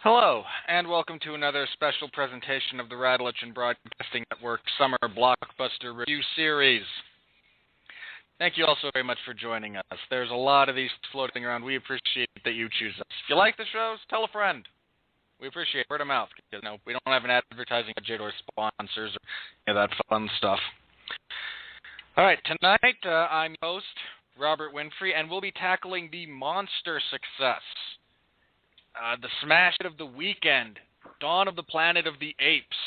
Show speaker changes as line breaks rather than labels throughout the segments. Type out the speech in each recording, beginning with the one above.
Hello, and welcome to another special presentation of the Radulich and Broadcasting Network Summer Blockbuster Review Series. Thank you all so very much for joining us. There's a lot of these floating around. We appreciate that you choose us. If you like the shows, tell a friend. We appreciate word of mouth, because we don't have an advertising budget or sponsors or any of that fun stuff. All right, tonight I'm your host, Robert Winfree, and we'll be tackling the monster success. The smash hit of the weekend, Dawn of the Planet of the Apes.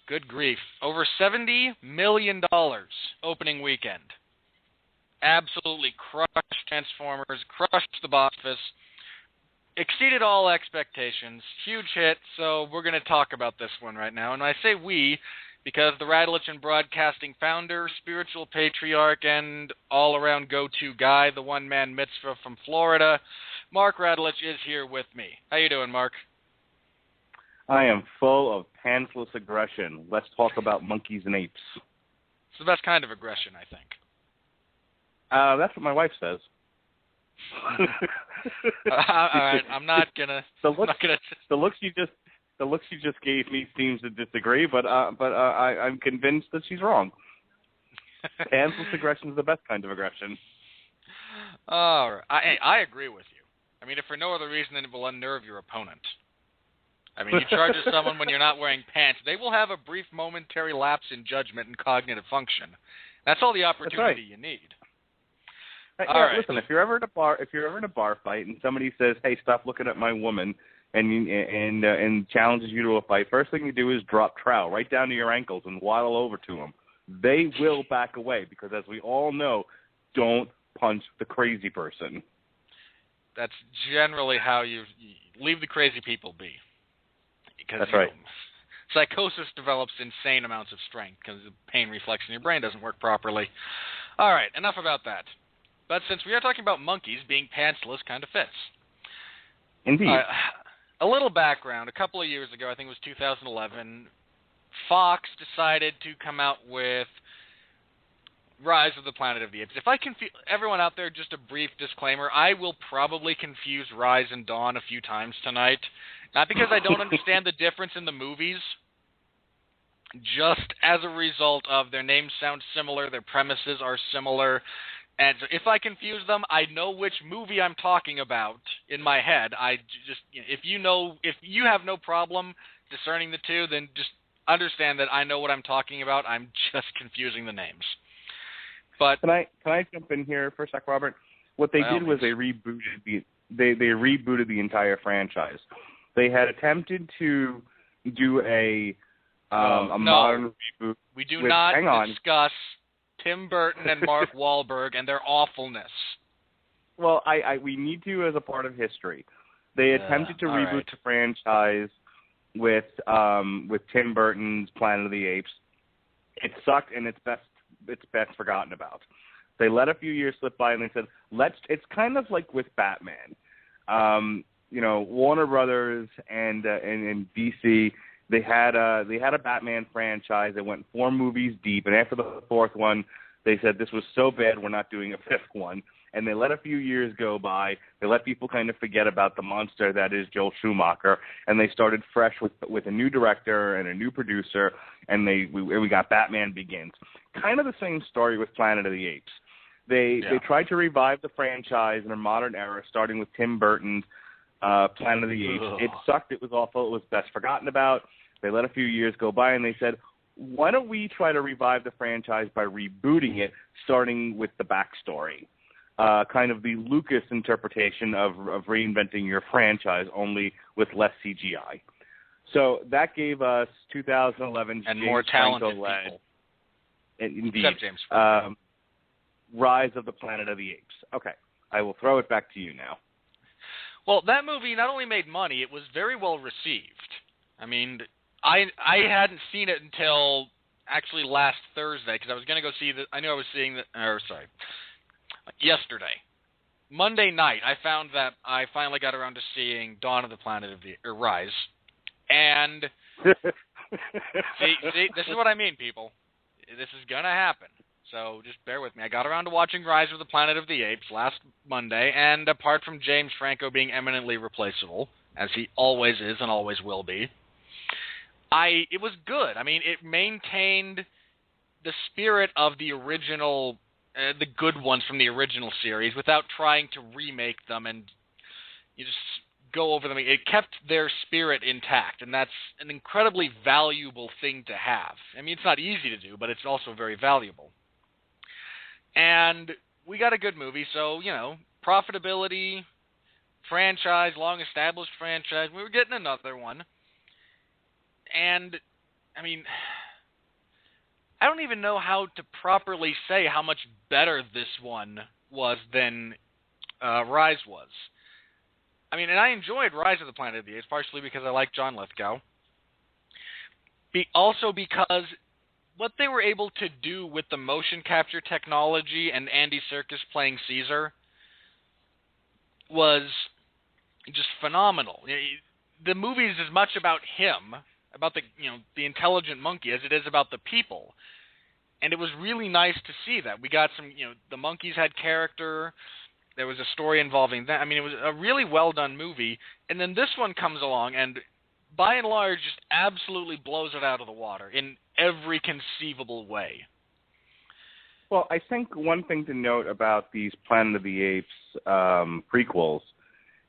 Good grief. Over $70 million opening weekend. Absolutely crushed Transformers, crushed the box office, exceeded all expectations. Huge hit, so we're going to talk about this one right now. And I say we because the Radulich and Broadcasting founder, spiritual patriarch, and all-around go-to guy, the one-man mitzvah from Florida, Mark Radulich, is here with me. How you doing, Mark?
I am full of pantsless aggression. Let's talk about monkeys and apes.
It's the best kind of aggression, I think.
That's what my wife says.
All right, I'm not gonna.
The looks you just gave me seems to disagree, but I'm convinced that she's wrong. Pantsless aggression is the best kind of aggression.
All right, I agree with you. I mean, if for no other reason than it will unnerve your opponent. I mean, you charge at someone when you're not wearing pants, they will have a brief momentary lapse in judgment and cognitive function. That's all the opportunity you need.
All right. Listen, if you're ever in a bar fight and somebody says, "Hey, stop looking at my woman," and challenges you to a fight, first thing you do is drop trowel right down to your ankles and waddle over to them. They will back away because, as we all know, don't punch the crazy person.
That's generally how you leave the crazy people be. Because,
that's right.
Psychosis develops insane amounts of strength because the pain reflex in your brain doesn't work properly. All right, enough about that. But since we are talking about monkeys, being pantsless kind of fits.
Indeed.
A little background. A couple of years ago, I think it was 2011, Fox decided to come out with Rise of the Planet of the Apes. If I confuse everyone out there, just a brief disclaimer, I will probably confuse Rise and Dawn a few times tonight. Not because I don't understand the difference in the movies, just as a result of their names sound similar, their premises are similar, and so if I confuse them, I know which movie I'm talking about in my head. I just, if you have no problem discerning the two, then just understand that I know what I'm talking about. I'm just confusing the names. But
can I jump in here for a sec, Robert? What they did was they rebooted the entire franchise. They had attempted to do a modern reboot.
We do not discuss Tim Burton and Mark Wahlberg and their awfulness.
Well, we need to as a part of history. They attempted to reboot the franchise with Tim Burton's Planet of the Apes. It sucked, and it's best forgotten about. They let a few years slip by, and they said, it's kind of like with Batman. Warner Brothers and DC, they had a Batman franchise. They went 4 movies deep, and after the 4th one, they said this was so bad we're not doing a 5th one. And they let a few years go by. They let people kind of forget about the monster that is Joel Schumacher, and they started fresh with a new director and a new producer, and we got Batman Begins. Kind of the same story with Planet of the Apes. They tried to revive the franchise in a modern era, starting with Tim Burton's Planet of the Apes.
Ugh.
It sucked. It was awful. It was best forgotten about. They let a few years go by, and they said, why don't we try to revive the franchise by rebooting it, starting with the backstory? Kind of the Lucas interpretation of reinventing your franchise, only with less CGI. So that gave us 2011
and
James
more talented
Franco-led,
people.
Indeed.
Except James Franco.
Rise of the Planet of the Apes. Okay, I will throw it back to you now.
Well, that movie not only made money, it was very well received. I mean, I hadn't seen it until actually last Thursday because I was going to go see I knew I was seeing yesterday. Monday night, I found that I finally got around to seeing Dawn of the Planet of the Rise, and see, this is what I mean, people. This is gonna happen. So just bear with me. I got around to watching Rise of the Planet of the Apes last Monday, and apart from James Franco being eminently replaceable, as he always is and always will be. It was good. I mean, it maintained the spirit of the original, the good ones from the original series, without trying to remake them and you just go over them. It kept their spirit intact, and that's an incredibly valuable thing to have. I mean, it's not easy to do, but it's also very valuable. And we got a good movie, so, profitability, franchise, long-established franchise, we were getting another one. And, I mean, I don't even know how to properly say how much better this one was than Rise was. I mean, and I enjoyed Rise of the Planet of the Apes, partially because I like John Lithgow. Also because what they were able to do with the motion capture technology and Andy Serkis playing Caesar was just phenomenal. The movie is as much about him, about the intelligent monkey, as it is about the people. And it was really nice to see that. We got some, the monkeys had character. There was a story involving that. I mean, it was a really well-done movie. And then this one comes along and, by and large, just absolutely blows it out of the water in every conceivable way.
Well, I think one thing to note about these Planet of the Apes prequels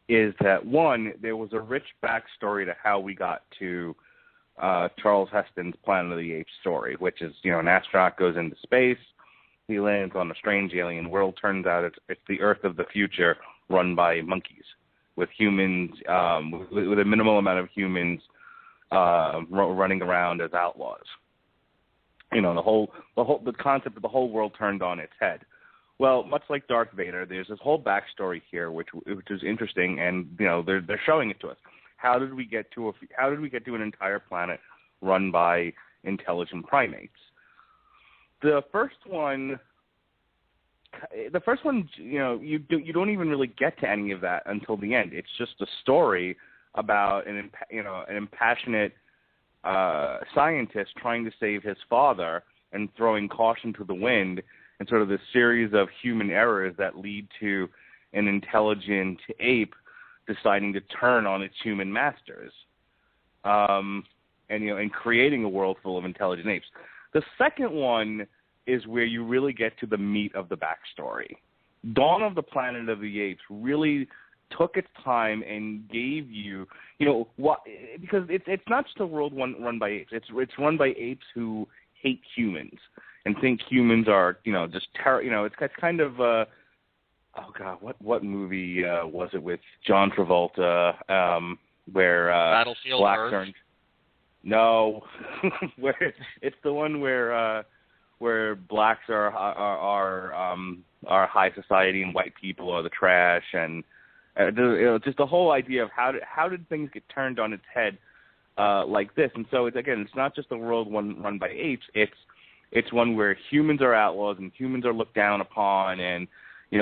is that, one, there was a rich backstory to how we got to Charles Heston's Planet of the Apes story, which is, an astronaut goes into space, he lands on a strange alien world. Turns out it's the Earth of the future run by monkeys, with humans, with a minimal amount of humans running around as outlaws. The concept of the whole world turned on its head. Well, much like Darth Vader, there's this whole backstory here, which is interesting, and they're showing it to us. How did we get to an entire planet run by intelligent primates? The first one, you don't even really get to any of that until the end. It's just a story about an impassionate scientist trying to save his father and throwing caution to the wind, and sort of this series of human errors that lead to an intelligent ape deciding to turn on its human masters, and creating a world full of intelligent apes. The second one is where you really get to the meat of the backstory. Dawn of the Planet of the Apes really took its time and gave you, because it's not just a world run by apes. It's run by apes who hate humans and think humans are, just it's kind of, oh God, what movie was it with John Travolta, where
Battlefield
blacks
Earth?
aren't? No, where it's the one where blacks are high society and white people are the trash, and just the whole idea of how did things get turned on its head like this. And so it's not just a world run by apes. It's one where humans are outlaws and humans are looked down upon, and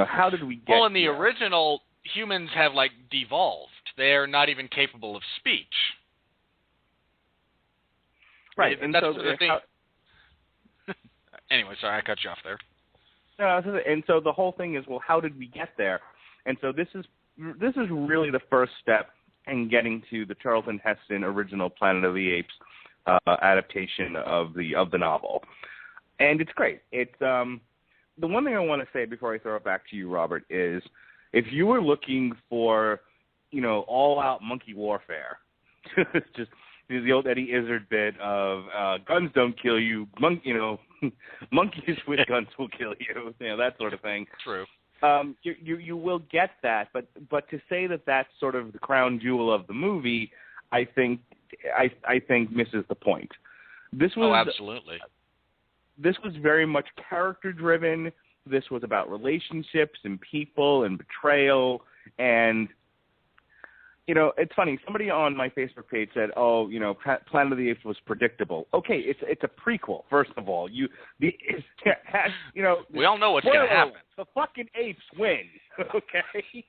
how did we get?
Well, in the original, humans have devolved. They are not even capable of speech.
Right, and
that's
so
the thing. Anyway, sorry, I cut you off there.
No, and so the whole thing is, well, how did we get there? And so this is really the first step in getting to the Charlton Heston original Planet of the Apes adaptation of the novel, and it's great. It's the one thing I want to say before I throw it back to you, Robert, is if you were looking for all-out monkey warfare, just the old Eddie Izzard bit of guns don't kill you, monkeys with guns will kill you, that sort of thing.
True.
You will get that, but to say that that's sort of the crown jewel of the movie, I think misses the point. This was
absolutely.
This was very much character driven. This was about relationships and people and betrayal, and it's funny. Somebody on my Facebook page said, "Oh, Planet of the Apes was predictable." Okay, it's a prequel. First of all, we
all know what's going to happen.
The fucking apes win. Okay.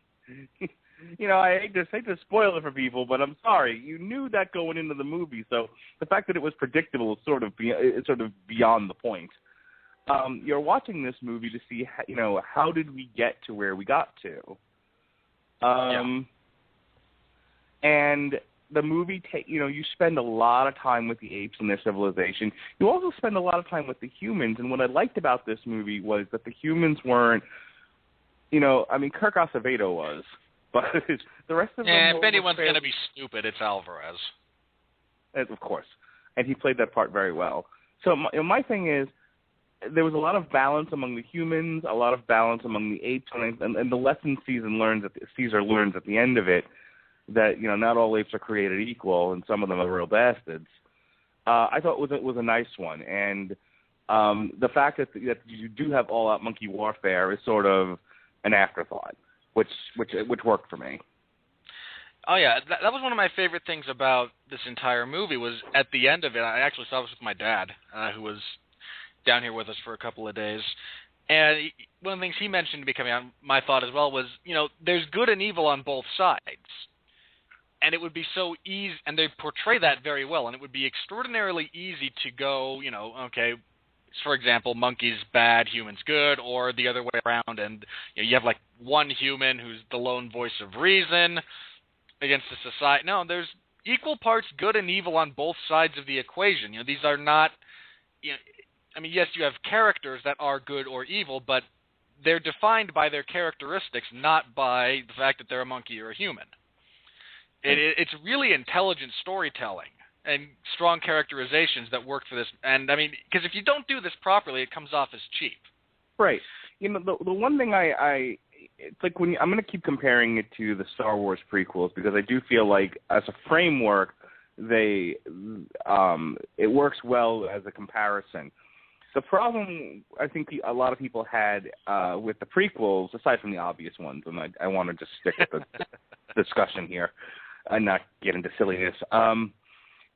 I hate to spoil it for people, but I'm sorry. You knew that going into the movie, so the fact that it was predictable is sort of beyond the point. You're watching this movie to see, how did we get to where we got to? And the movie, you spend a lot of time with the apes and their civilization. You also spend a lot of time with the humans. And what I liked about this movie was that the humans weren't, Kirk Acevedo was, but the rest of them.
Yeah, if anyone's going to be stupid, it's Alvarez.
Of course, and he played that part very well. So my thing is, there was a lot of balance among the humans, a lot of balance among the apes, and the lesson Caesar learns at the end of it, that not all apes are created equal, and some of them are real bastards. I thought it was a nice one, and the fact that you do have all-out monkey warfare is sort of an afterthought, which worked for me.
Oh yeah, that was one of my favorite things about this entire movie. Was at the end of it, I actually saw this with my dad, who was down here with us for a couple of days, and one of the things he mentioned to me coming out, my thought as well was, there's good and evil on both sides. And it would be so easy, and they portray that very well, and it would be extraordinarily easy to go, okay, for example, monkeys bad, humans good, or the other way around, and you have like one human who's the lone voice of reason against the society. No, there's equal parts good and evil on both sides of the equation. These are not, yes, you have characters that are good or evil, but they're defined by their characteristics, not by the fact that they're a monkey or a human. It's really intelligent storytelling and strong characterizations that work for this. And, because if you don't do this properly, it comes off as cheap.
Right. The one thing it's like I'm going to keep comparing it to the Star Wars prequels, because I do feel like as a framework, it works well as a comparison. The problem I think a lot of people had with the prequels, aside from the obvious ones, and I want to just stick with the discussion here and not get into silliness,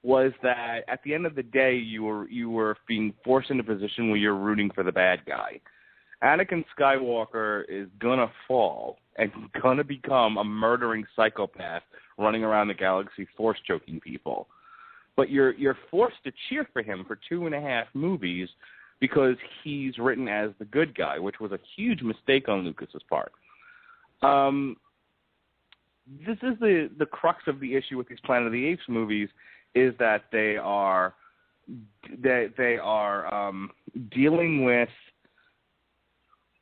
was that at the end of the day, you were being forced into a position where you're rooting for the bad guy. Anakin Skywalker is gonna fall and gonna become a murdering psychopath running around the galaxy force choking people. But you're forced to cheer for him for 2.5 movies because he's written as the good guy, which was a huge mistake on Lucas's part. This is the crux of the issue with these Planet of the Apes movies, is that they are dealing with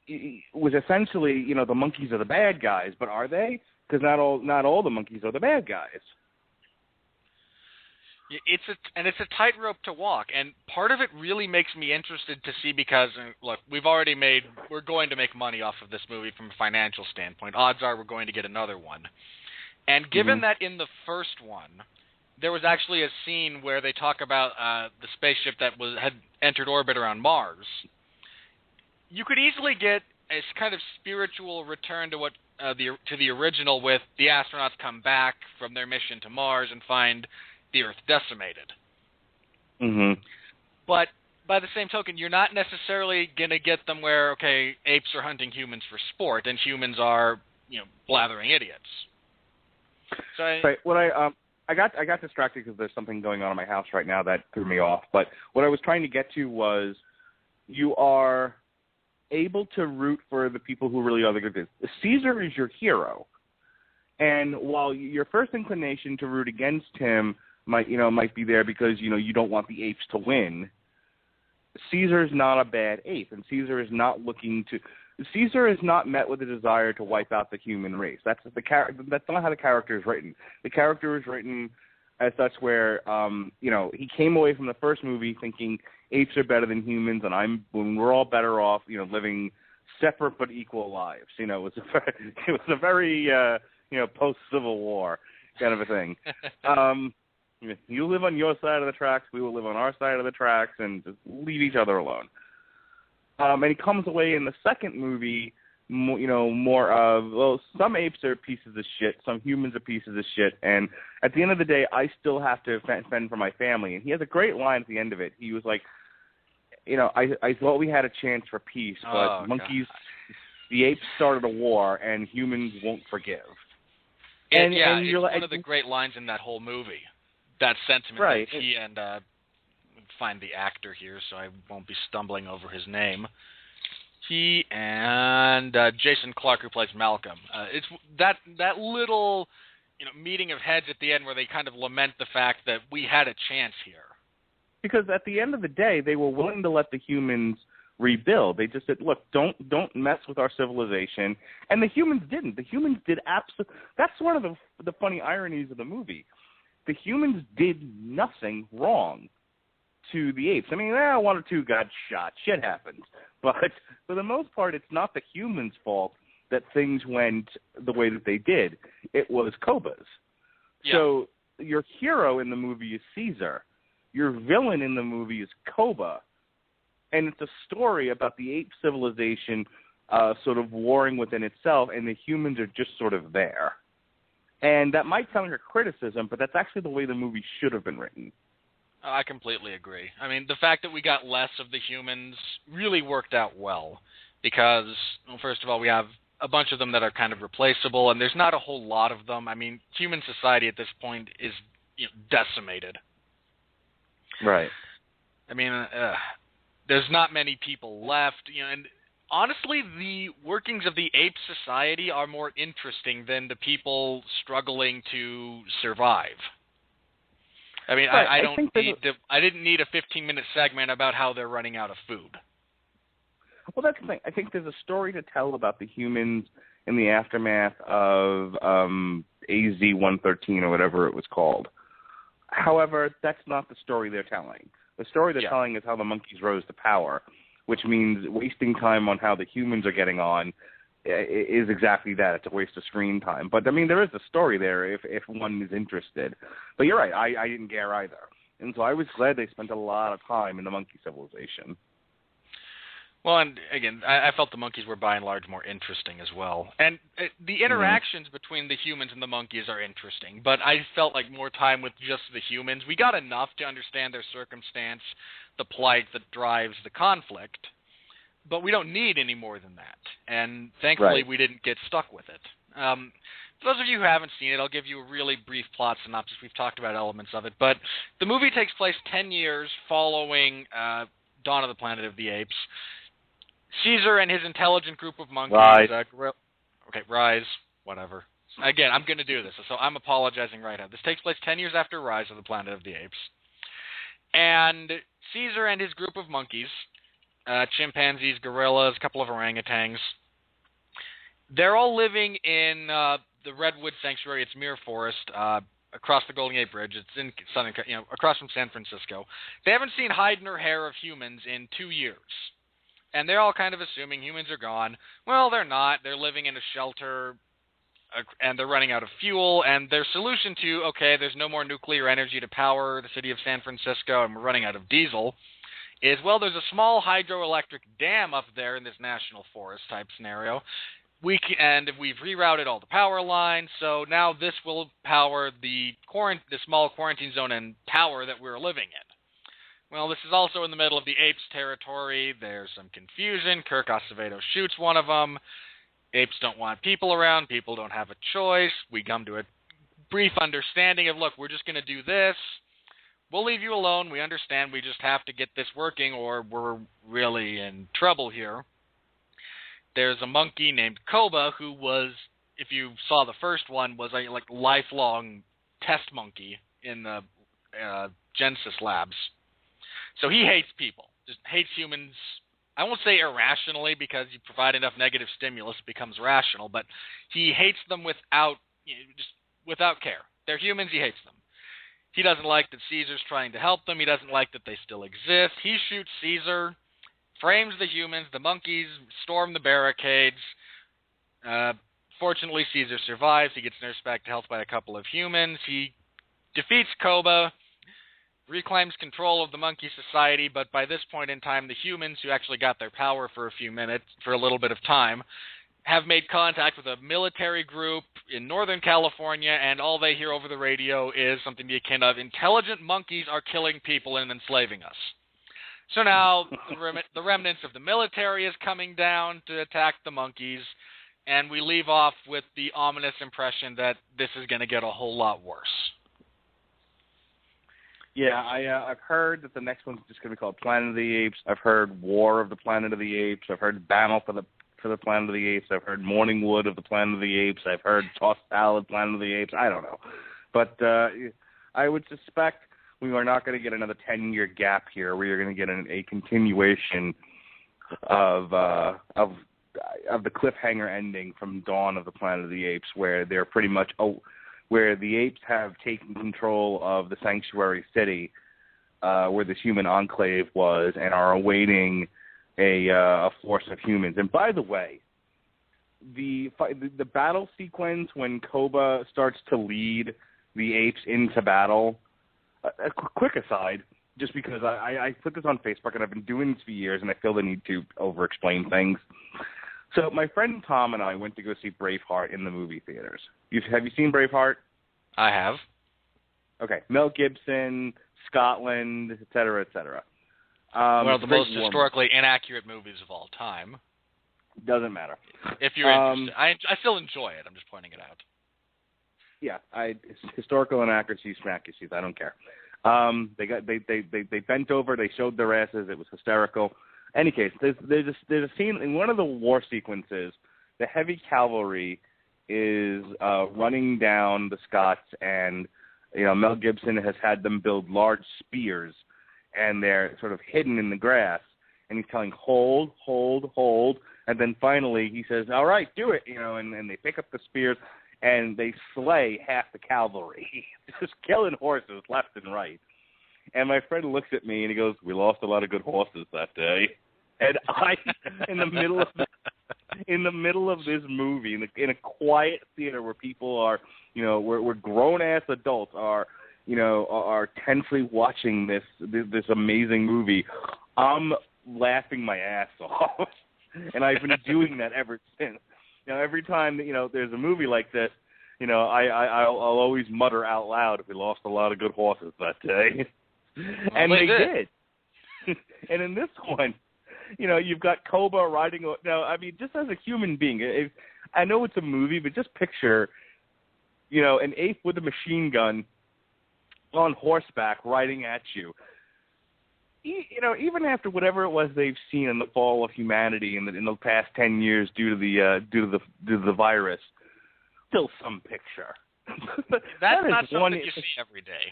essentially, the monkeys are the bad guys, but are they? Because not all the monkeys are the bad guys.
It's a tightrope to walk, and part of it really makes me interested to see, because look, we're going to make money off of this movie from a financial standpoint. Odds are we're going to get another one. And given that in the first one, there was actually a scene where they talk about the spaceship that had entered orbit around Mars, you could easily get a kind of spiritual return to to the original, with the astronauts come back from their mission to Mars and find the Earth decimated.
Mm-hmm.
But by the same token, you're not necessarily going to get them where, okay, apes are hunting humans for sport and humans are, blathering idiots. So
right. What I got distracted because there's something going on in my house right now that threw me off. But what I was trying to get to was, you are able to root for the people who really are the good guys. Caesar is your hero, and while your first inclination to root against him might be there because you don't want the apes to win, Caesar is not a bad ape, and Caesar is not met with a desire to wipe out the human race. That's not how the character is written. The character is written as such where he came away from the first movie thinking apes are better than humans, and we're all better off living separate but equal lives. It was a very post Civil War kind of a thing. You live on your side of the tracks, we will live on our side of the tracks, and just leave each other alone. And he comes away in the second movie, more of, well, some apes are pieces of shit, some humans are pieces of shit, and at the end of the day, I still have to fend for my family. And he has a great line at the end of it. He was like, I thought we had a chance for peace, but monkeys, the apes started a war, and humans won't forgive.
And it's one of the great lines in that whole movie. That sentiment,
right?
That he and find the actor here, so I won't be stumbling over his name. He and Jason Clarke, who plays Malcolm. It's that little meeting of heads at the end where they kind of lament the fact that we had a chance here.
Because at the end of the day, they were willing to let the humans rebuild. They just said, look, don't mess with our civilization. And the humans didn't. The humans did absolutely. That's one of the funny ironies of the movie. The humans did nothing wrong to the apes. I mean, one or two got shot. Shit happens. But for the most part, it's not the humans' fault that things went the way that they did. It was Koba's.
Yeah.
So your hero in the movie is Caesar. Your villain in the movie is Koba. And it's a story about the ape civilization sort of warring within itself, and the humans are just sort of there. And that might sound like a criticism, but that's actually the way the movie should have been written.
I completely agree. I mean, the fact that we got less of the humans really worked out well because, well, first of all, we have a bunch of them that are kind of replaceable, and there's not a whole lot of them. I mean, human society at this point is decimated.
Right.
I mean, there's not many people left, and honestly, the workings of the ape society are more interesting than the people struggling to survive. I mean,
right.
I didn't need a 15-minute segment about how they're running out of food.
Well, that's the thing. I think there's a story to tell about the humans in the aftermath of AZ-113 or whatever it was called. However, that's not the story they're telling. The story they're telling is how the monkeys rose to power, which means wasting time on how the humans are getting on is exactly that. It's a waste of screen time. But, I mean, there is a story there if one is interested. But you're right. I didn't care either. And so I was glad they spent a lot of time in the monkey civilization.
Well, and again, I felt the monkeys were by and large more interesting as well. And the interactions between the humans and the monkeys are interesting, but I felt like more time with just the humans. We got enough to understand their circumstance, the plight that drives the conflict, but we don't need any more than that. And thankfully, we didn't get stuck with it. For those of you who haven't seen it, I'll give you a really brief plot synopsis. We've talked about elements of it, but the movie takes place 10 years following Dawn of the Planet of the Apes. Caesar and his intelligent group of monkeys... Rise, whatever. Again, I'm going to do this, so I'm apologizing right now. This takes place 10 years after Rise of the Planet of the Apes. And Caesar and his group of monkeys, chimpanzees, gorillas, a couple of orangutans, they're all living in the Redwood Sanctuary. It's Muir Forest, across the Golden Gate Bridge. It's in Southern, across from San Francisco. They haven't seen hide nor hair of humans in 2 years. And they're all kind of assuming humans are gone. Well, they're not. They're living in a shelter, and they're running out of fuel. And their solution to, okay, there's no more nuclear energy to power the city of San Francisco, and we're running out of diesel, is, well, there's a small hydroelectric dam up there in this national forest type scenario. And we've rerouted all the power lines, so now this will power the small quarantine zone and tower that we're living in. Well, this is also in the middle of the apes' territory. There's some confusion. Kirk Acevedo shoots one of them. Apes don't want people around. People don't have a choice. We come to a brief understanding of, look, we're just going to do this. We'll leave you alone. We understand. We just have to get this working or we're really in trouble here. There's a monkey named Koba who was, if you saw the first one, was a lifelong test monkey in the Genesis labs. So he hates people, just hates humans. I won't say irrationally because you provide enough negative stimulus, it becomes rational, but he hates them without care. They're humans, he hates them. He doesn't like that Caesar's trying to help them. He doesn't like that they still exist. He shoots Caesar, frames the humans, the monkeys storm the barricades. Fortunately, Caesar survives. He gets nursed back to health by a couple of humans. He defeats Koba, reclaims control of the monkey society, but by this point in time, the humans who actually got their power for a little bit of time, have made contact with a military group in Northern California, and all they hear over the radio is something the akin of, intelligent monkeys are killing people and enslaving us. So now the remnants of the military is coming down to attack the monkeys, and we leave off with the ominous impression that this is going to get a whole lot worse.
Yeah, I've heard that the next one's just going to be called Planet of the Apes. I've heard War of the Planet of the Apes. I've heard Battle for for the Planet of the Apes. I've heard Morning Wood of the Planet of the Apes. I've heard Tossed Salad, Planet of the Apes. I don't know. But I would suspect we are not going to get another 10-year gap here where you're going to get a continuation of the cliffhanger ending from Dawn of the Planet of the Apes, where they're pretty much where the apes have taken control of the sanctuary city, where this human enclave was, and are awaiting a force of humans. And by the way, the battle sequence when Koba starts to lead the apes into battle. A quick aside, just because I put this on Facebook and I've been doing this for years, and I feel the need to over-explain things. So my friend Tom and I went to go see Braveheart in the movie theaters. Have you seen Braveheart?
I have.
Okay. Mel Gibson, Scotland, et cetera, et cetera.
One of the most historically inaccurate movies of all time.
Doesn't matter.
If you're interested. I still enjoy it. I'm just pointing it out.
Yeah, historical inaccuracies, inaccuracies. I don't care. They bent over. They showed their asses. It was hysterical. Any case, there's a scene in one of the war sequences. The heavy cavalry is running down the Scots, and Mel Gibson has had them build large spears, and they're sort of hidden in the grass. And he's telling hold, hold, hold, and then finally he says, "All right, do it," and they pick up the spears. And they slay half the cavalry, just killing horses left and right. And my friend looks at me and he goes, "We lost a lot of good horses that day." And I, in the middle of this movie, in a quiet theater where people are, where grown ass adults are tensely watching this amazing movie, I'm laughing my ass off, and I've been doing that ever since. Every time there's a movie like this, I'll always mutter out loud, "We lost a lot of good horses that day," and they did. And in this one, you've got Koba riding. Now, I mean, just as a human being, I know it's a movie, but just picture, an ape with a machine gun on horseback riding at you. Even after whatever it was they've seen in the fall of humanity in the past 10 years due to the virus, still some picture.
That's not something you see every day.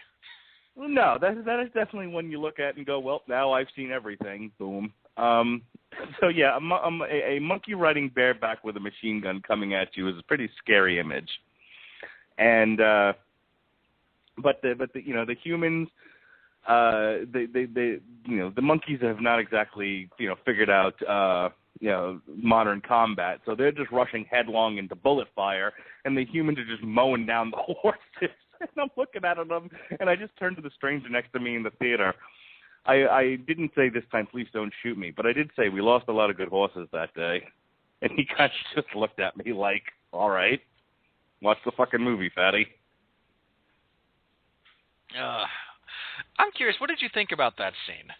No, that is definitely one you look at and go, well, now I've seen everything. Boom. So yeah, a monkey riding bareback with a machine gun coming at you is a pretty scary image. And but the humans. The monkeys have not exactly, figured out, modern combat. So they're just rushing headlong into bullet fire, and the humans are just mowing down the horses. And I'm looking at them, and I just turned to the stranger next to me in the theater. I didn't say this time, "Please don't shoot me," but I did say, "We lost a lot of good horses that day." And he kind of just looked at me like, "All right, watch the fucking movie, fatty."
I'm curious, what did you think about that scene?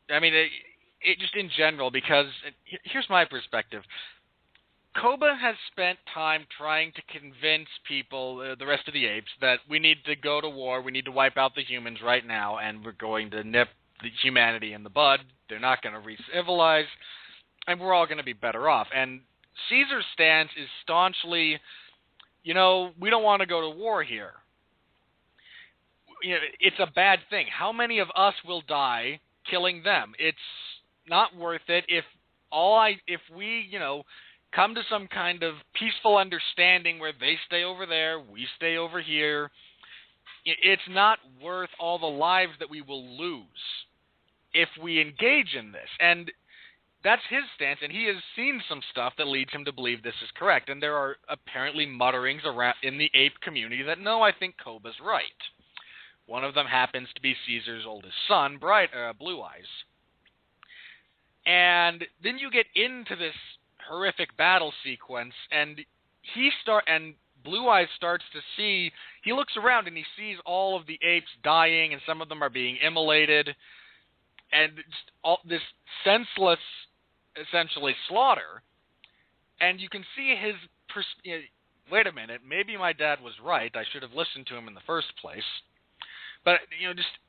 I mean, it just in general, because here's my perspective. Koba has spent time trying to convince people, the rest of the apes, that we need to go to war, we need to wipe out the humans right now, and we're going to nip the humanity in the bud. They're not going to re-civilize, and we're all going to be better off. And Caesar's stance is staunchly, we don't want to go to war here. It's a bad thing. How many of us will die killing them? It's not worth it. If we, come to some kind of peaceful understanding where they stay over there, we stay over here, it's not worth all the lives that we will lose if we engage in this. And that's his stance, and he has seen some stuff that leads him to believe this is correct. And there are apparently mutterings around in the ape community that, no, I think Koba's right. One of them happens to be Caesar's oldest son, Blue Eyes. And then you get into this horrific battle sequence, and Blue Eyes starts to see, he looks around and he sees all of the apes dying, and some of them are being immolated, and just all this senseless, essentially, slaughter. And you can see his, wait a minute, maybe my dad was right, I should have listened to him in the first place. But, just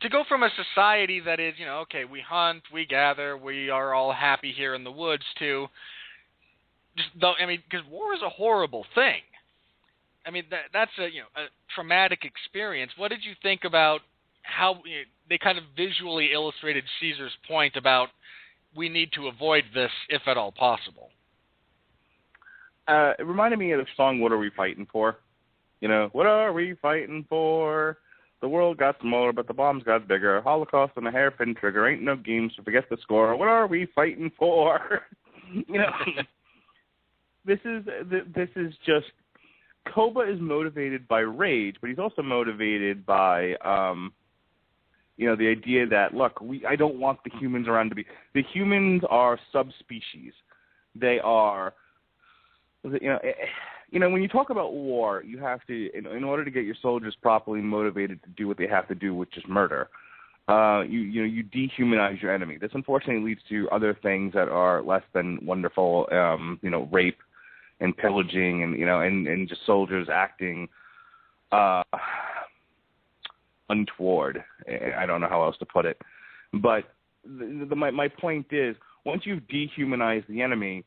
to go from a society that is, okay, we hunt, we gather, we are all happy here in the woods, to because war is a horrible thing. I mean, that's a traumatic experience. What did you think about how they kind of visually illustrated Caesar's point about we need to avoid this if at all possible?
It reminded me of the song "What Are We Fighting For?" What are we fighting for? The world got smaller, but the bombs got bigger. Holocaust on a hairpin trigger. Ain't no games to forget the score. What are we fighting for? This is just Koba is motivated by rage, but he's also motivated by the idea that I don't want the humans around to be. The humans are subspecies. They are. When you talk about war, you have to, in order to get your soldiers properly motivated to do what they have to do, which is murder, you dehumanize your enemy. This unfortunately leads to other things that are less than wonderful, rape and pillaging, and just soldiers acting untoward. I don't know how else to put it, but my point is, once you've dehumanized the enemy,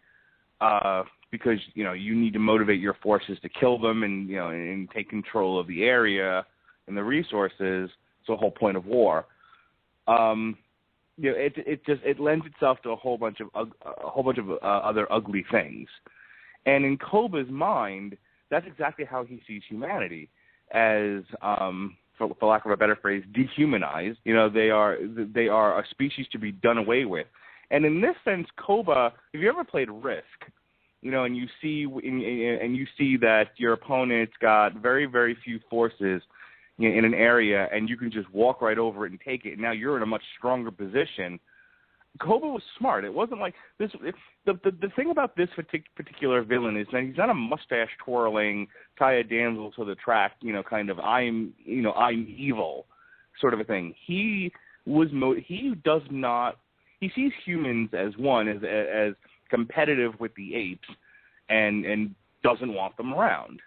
because you need to motivate your forces to kill them and take control of the area and the resources. It's the whole point of war. It lends itself to a whole bunch of other ugly things. And in Koba's mind, that's exactly how he sees humanity, as for lack of a better phrase, dehumanized. They are a species to be done away with. And in this sense, Koba, if you ever played Risk, and you see that your opponent's got very, very few forces in an area, and you can just walk right over it and take it, and now you're in a much stronger position. Koba was smart. It wasn't like this. The thing about this particular villain is that he's not a mustache twirling, tie a damsel to the track, kind of I'm evil sort of a thing. He sees humans as competitive with the apes, and doesn't want them around.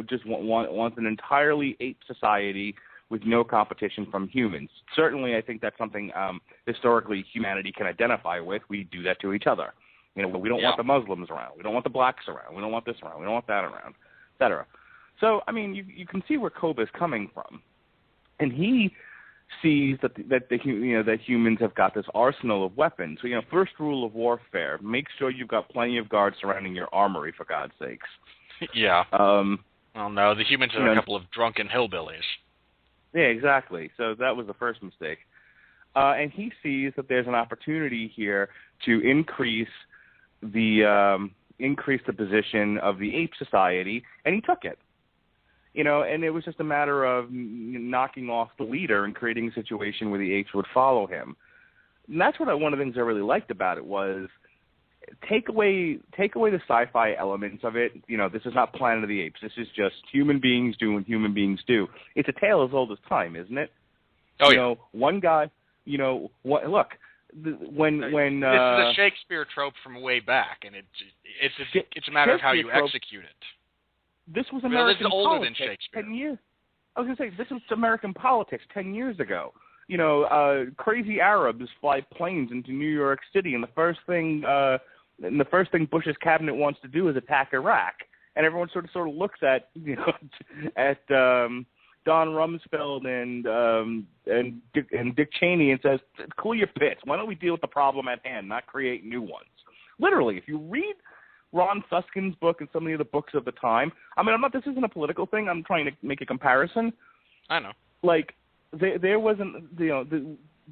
Just wants an entirely ape society with no competition from humans. Certainly, I think that's something historically humanity can identify with. We do that to each other. We don't want the Muslims around. We don't want the blacks around. We don't want this around. We don't want that around, et cetera. So, I mean, you can see where Koba is coming from, and he sees that humans have got this arsenal of weapons. So, first rule of warfare: make sure you've got plenty of guards surrounding your armory, for God's sakes.
Yeah. Well, no, the humans are a couple of drunken hillbillies.
Yeah, exactly. So that was the first mistake. And he sees that there's an opportunity here to increase the position of the ape society, and he took it. And it was just a matter of knocking off the leader and creating a situation where the apes would follow him. And that's one of the things I really liked about it was take away the sci-fi elements of it. This is not Planet of the Apes. This is just human beings doing what human beings do. It's a tale as old as time, isn't it?
Oh, yeah.
One guy, look, when
this is a Shakespeare trope from way back, and it's a matter of how you execute it.
This was American
this is older
politics
than Shakespeare.
10 years. I was going to say, this was American politics 10 years ago. Crazy Arabs fly planes into New York City, and the first thing Bush's cabinet wants to do is attack Iraq. And everyone sort of looks at Don Rumsfeld and Dick Cheney and says, "Cool your pits. Why don't we deal with the problem at hand, not create new ones?" Literally, if you read Ron Susskind's book and some of the other books of the time, this isn't a political thing. I'm trying to make a comparison.
I know.
There wasn't,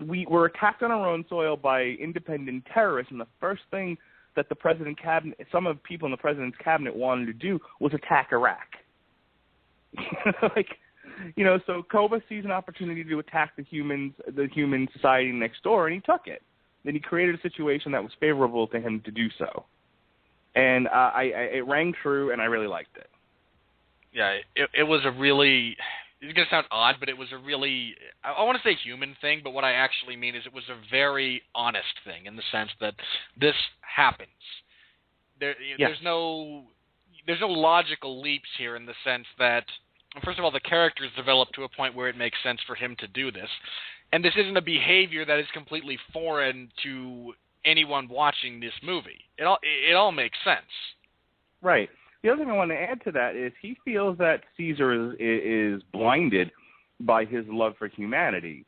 we were attacked on our own soil by independent terrorists, and the first thing that the president cabinet, some of the people in the president's cabinet wanted to do was attack Iraq. So Koba sees an opportunity to attack the human society next door, and he took it. Then he created a situation that was favorable to him to do so. And it rang true, and I really liked it.
Yeah, it was a really... It's going to sound odd, but it was a really, I want to say human thing, but what I actually mean is it was a very honest thing in the sense that this happens. There's no logical leaps here in the sense that, first of all, the characters develop to a point where it makes sense for him to do this. And this isn't a behavior that is completely foreign to anyone watching this movie. It all makes sense.
Right. The other thing I want to add to that is he feels that Caesar is blinded by his love for humanity,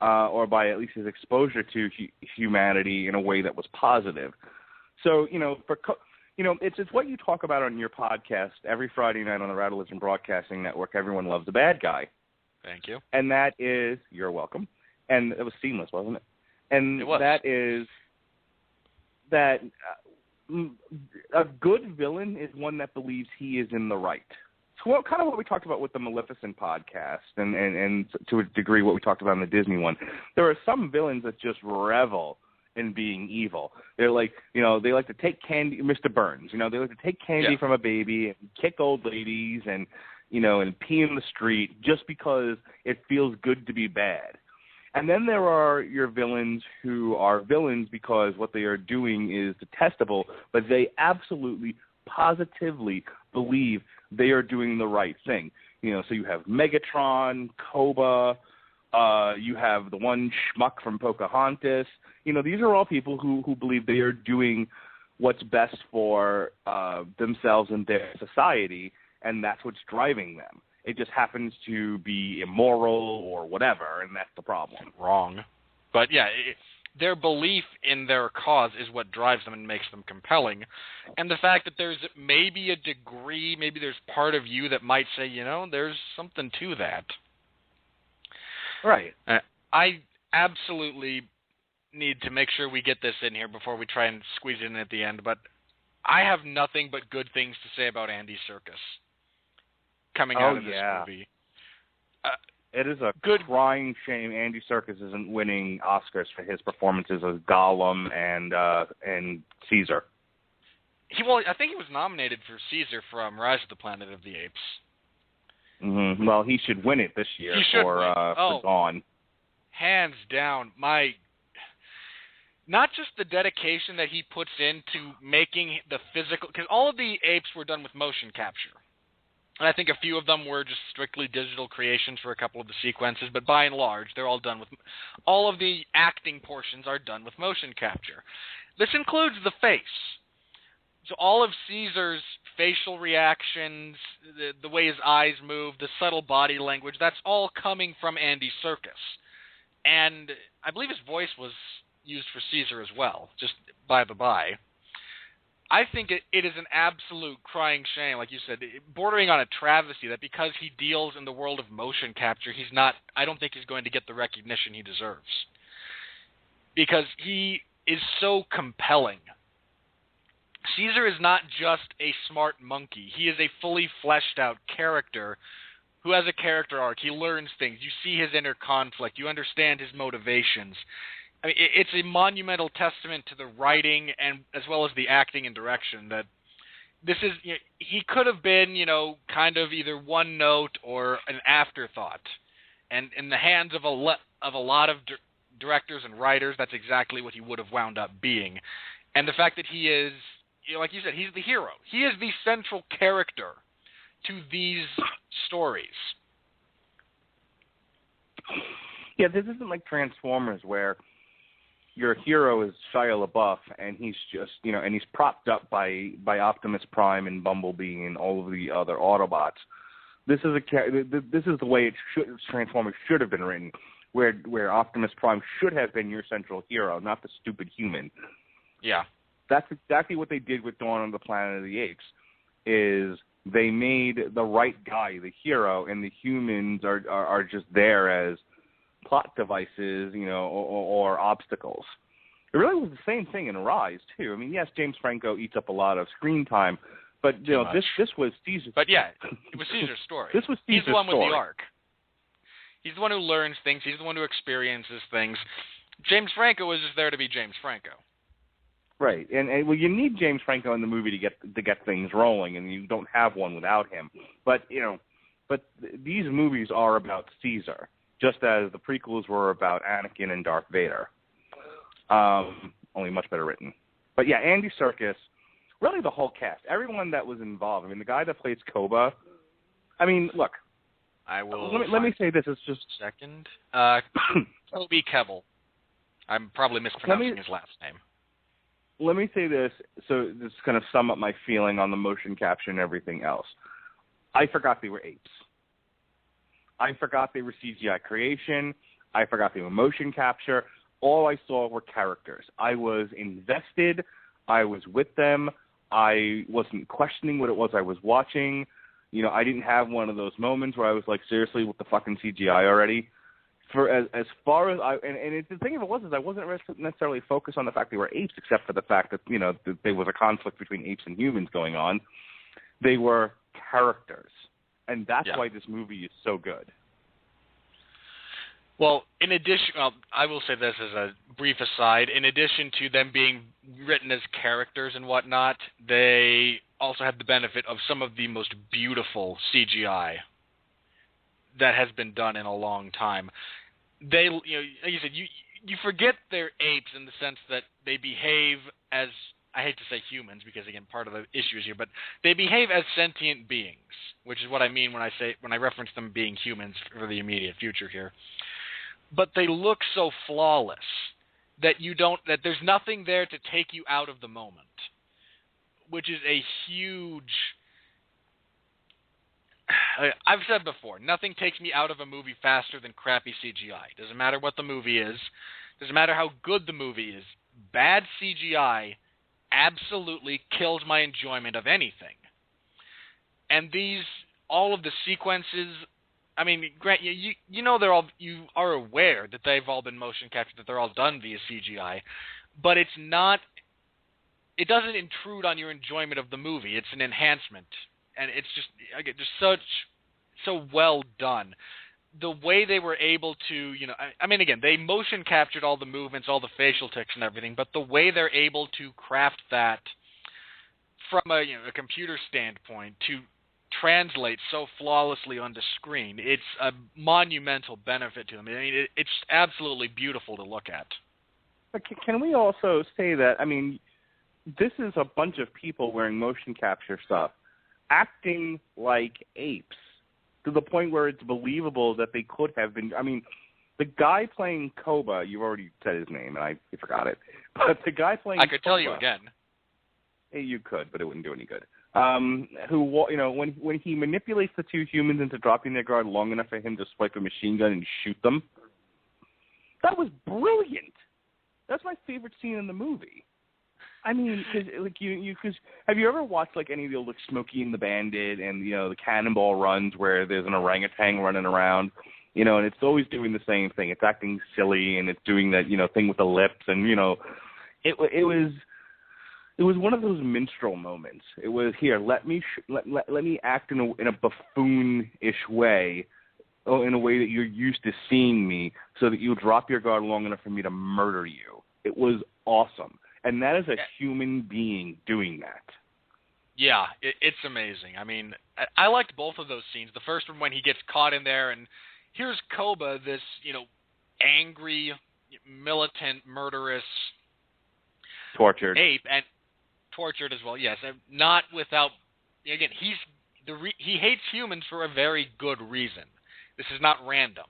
or by at least his exposure to humanity in a way that was positive. So, it's what you talk about on your podcast every Friday night on the Radulich and Broadcasting Network. Everyone loves a bad guy.
Thank you.
And that is, you're welcome. And it was seamless, wasn't it? And
it was.
That is that a good villain is one that believes he is in the right. So kind of what we talked about with the Maleficent podcast, and to a degree what we talked about in the Disney one. There are some villains that just revel in being evil. They're like, they like to take candy, Mr. Burns, they like to take candy from a baby and kick old ladies and pee in the street just because it feels good to be bad. And then there are your villains who are villains because what they are doing is detestable, but they absolutely, positively believe they are doing the right thing. So you have Megatron, Koba, you have the one schmuck from Pocahontas. These are all people who believe they are doing what's best for themselves and their society, and that's what's driving them. It just happens to be immoral or whatever, and that's the problem.
Wrong. But, yeah, their belief in their cause is what drives them and makes them compelling. And the fact that there's maybe a degree, maybe there's part of you that might say, there's something to that.
Right.
I absolutely need to make sure we get this in here before we try and squeeze it in at the end, but I have nothing but good things to say about Andy Serkis coming out of this movie.
It is a crying shame Andy Serkis isn't winning Oscars for his performances as Gollum and Caesar.
I think he was nominated for Caesar from Rise of the Planet of the Apes.
Mm-hmm. Well, he should win it this year for Dawn.
Hands down, not just the dedication that he puts into making the physical, because all of the apes were done with motion capture. And I think a few of them were just strictly digital creations for a couple of the sequences, but by and large, they're all done with, all of the acting portions are done with motion capture. This includes the face. So all of Caesar's facial reactions, the way his eyes move, the subtle body language, that's all coming from Andy Serkis. And I believe his voice was used for Caesar as well, just by the by. I think it is an absolute crying shame, like you said, bordering on a travesty, that because he deals in the world of motion capture, I don't think he's going to get the recognition he deserves. Because he is so compelling. Caesar is not just a smart monkey. He is a fully fleshed out character who has a character arc. He learns things. You see his inner conflict. You understand his motivations. I mean, it's a monumental testament to the writing and as well as the acting and direction that this is. He could have been, kind of either one note or an afterthought, and in the hands of a lot of directors and writers, that's exactly what he would have wound up being. And the fact that he is, like you said, he's the hero. He is the central character to these stories.
Yeah, this isn't like Transformers where your hero is Shia LaBeouf, and he's just, and he's propped up by Optimus Prime and Bumblebee and all of the other Autobots. This is the way Transformers should have been written, where Optimus Prime should have been your central hero, not the stupid human.
Yeah,
that's exactly what they did with Dawn of the Planet of the Apes. Is they made the right guy the hero, and the humans are just there as plot devices, or obstacles. It really was the same thing in Rise too. I mean, yes, James Franco eats up a lot of screen time, but this was Caesar.
But yeah, it was Caesar's story.
This was Caesar's
He's the one
story.
with the arc. He's the one who learns things. He's the one who experiences things. James Franco was just there to be James Franco.
Right, and you need James Franco in the movie to get things rolling, and you don't have one without him. But these movies are about Caesar, just as the prequels were about Anakin and Darth Vader. Only much better written. But yeah, Andy Serkis, really the whole cast, everyone that was involved. I mean, the guy that plays Koba. I mean, look.
I will.
Let me say this. It's just
second. Toby Kebbell. I'm probably mispronouncing his last name.
let me say this, so this is going to sum up my feeling on the motion capture and everything else. I forgot they were apes. I forgot they were CGI creation. I forgot they were motion capture. All I saw were characters. I was invested. I was with them. I wasn't questioning what it was I was watching. You know, I didn't have one of those moments where I was like, seriously, with the fucking CGI already? For as far as the thing of it was is I wasn't necessarily focused on the fact they were apes, except for the fact that, you know, that there was a conflict between apes and humans going on. They were characters, and that's why this movie is so good.
Well, in addition, I will say this as a brief aside. In addition to them being written as characters and whatnot, they also had the benefit of some of the most beautiful CGI that has been done in a long time. They, you know, like you said, you forget they're apes in the sense that they behave as, I hate to say humans because, again, part of the issue is here, but they behave as sentient beings, which is what I mean when I reference them being humans for the immediate future here. But they look so flawless that that there's nothing there to take you out of the moment, which is a huge. I've said before, nothing takes me out of a movie faster than crappy CGI. Doesn't matter what the movie is, doesn't matter how good the movie is. Bad CGI absolutely kills my enjoyment of anything. And all of the sequences. I mean, Grant, you know you are aware that they've all been motion captured, that they're all done via CGI, but it doesn't intrude on your enjoyment of the movie. It's an enhancement, and it's just so well done. The way they were able to, you know, I mean, again, they motion captured all the movements, all the facial tics and everything, but the way they're able to craft that from a computer standpoint to translate so flawlessly onto screen, it's a monumental benefit to them. I mean, it's absolutely beautiful to look at.
But can we also say that, I mean, this is a bunch of people wearing motion capture stuff, acting like apes, to the point where it's believable that they could have been. I mean, the guy playing Koba, you've already said his name, and I forgot it, but the guy playing
I could
Koba,
tell you again.
You could, but it wouldn't do any good. Who, you know, when he manipulates the two humans into dropping their guard long enough for him to swipe a machine gun and shoot them, that was brilliant. That's my favorite scene in the movie. I mean, because have you ever watched like any of the old, like, Smokey and the Bandit and, you know, the Cannonball runs where there's an orangutan running around, you know, and it's always doing the same thing. It's acting silly and it's doing that, you know, thing with the lips, and, you know, it was one of those minstrel moments. It was, here, let me act in a buffoon-ish way, in a way that you're used to seeing me, so that you'll drop your guard long enough for me to murder you. It was awesome. And that is a human being doing that.
Yeah, it's amazing. I mean, I liked both of those scenes. The first one when he gets caught in there, and here's Koba, this, you know, angry, militant, murderous,
tortured
ape, and tortured as well. Yes, not without. Again, he hates humans for a very good reason. This is not random.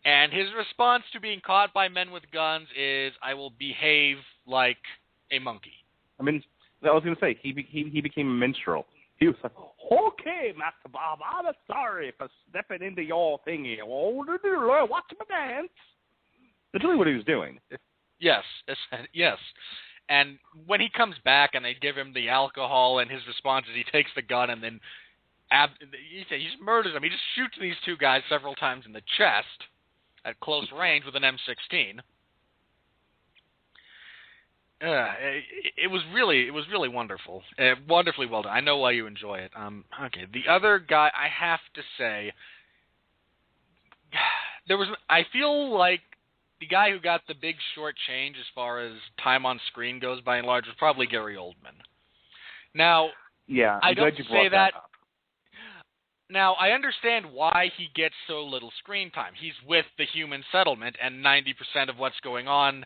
And his response to being caught by men with guns is, "I will behave like a monkey."
I mean, I was going to say, he became a minstrel. He was like, "Okay, Master Bob, I'm sorry for stepping into your thingy. Watch my dance." That's really what he was doing.
Yes, yes. And when he comes back and they give him the alcohol, and his response is he takes the gun and then he just murders them. He just shoots these two guys several times in the chest at close range with an M16. It was really wonderful. Wonderfully well done. I know why you enjoy it. Okay, the other guy, I have to say, I feel like the guy who got the big short change as far as time on screen goes, by and large, was probably Gary Oldman. Now,
yeah,
I don't say that.
Up.
Now, I understand why he gets so little screen time. He's with the human settlement, and 90% of what's going on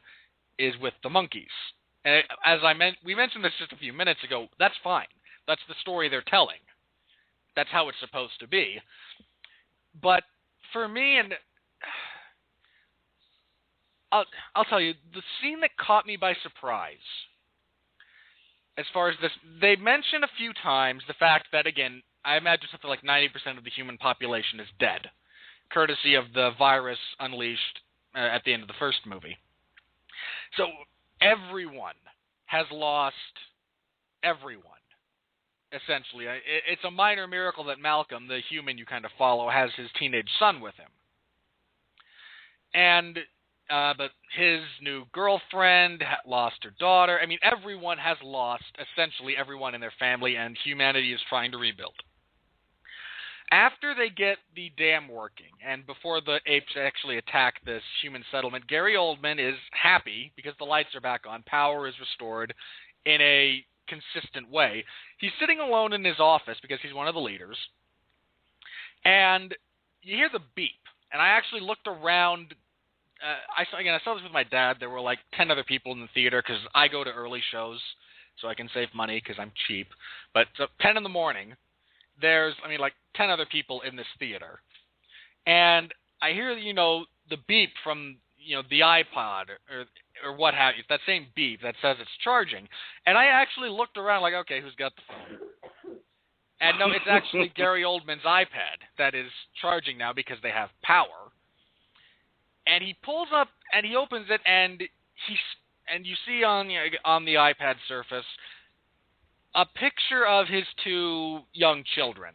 is with the monkeys. And as we mentioned this just a few minutes ago, that's fine. That's the story they're telling. That's how it's supposed to be. But for me, and I'll tell you, the scene that caught me by surprise as far as this, they mention a few times the fact that, again, I imagine something like 90% of the human population is dead, courtesy of the virus unleashed at the end of the first movie. So everyone has lost everyone, essentially. It's a minor miracle that Malcolm, the human you kind of follow, has his teenage son with him. And but his new girlfriend lost her daughter. I mean, everyone has lost, essentially everyone in their family, and humanity is trying to rebuild. After they get the dam working, and before the apes actually attack this human settlement, Gary Oldman is happy because the lights are back on, power is restored in a consistent way. He's sitting alone in his office because he's one of the leaders, and you hear the beep. And I actually looked around. I saw this with my dad. There were like 10 other people in the theater because I go to early shows so I can save money because I'm cheap. But 10 in the morning, there's, like 10 other people in this theater. And I hear, the beep from, the iPod or what have you, that same beep that says it's charging. And I actually looked around like, okay, who's got the phone? And no, it's actually Gary Oldman's iPad that is charging now because they have power. And he pulls up and he opens it, and you see on the iPad surface a picture of his two young children.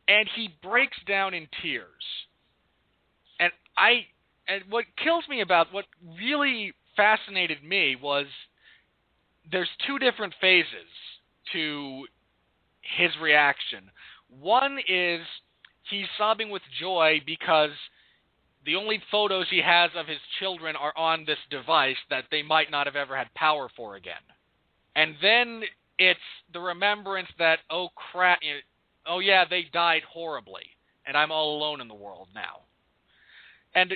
And he breaks down in tears. And what kills me about what really fascinated me was there's two different phases to his reaction. One is he's sobbing with joy because the only photos he has of his children are on this device that they might not have ever had power for again. And then it's the remembrance that, oh crap, oh yeah, they died horribly, and I'm all alone in the world now. And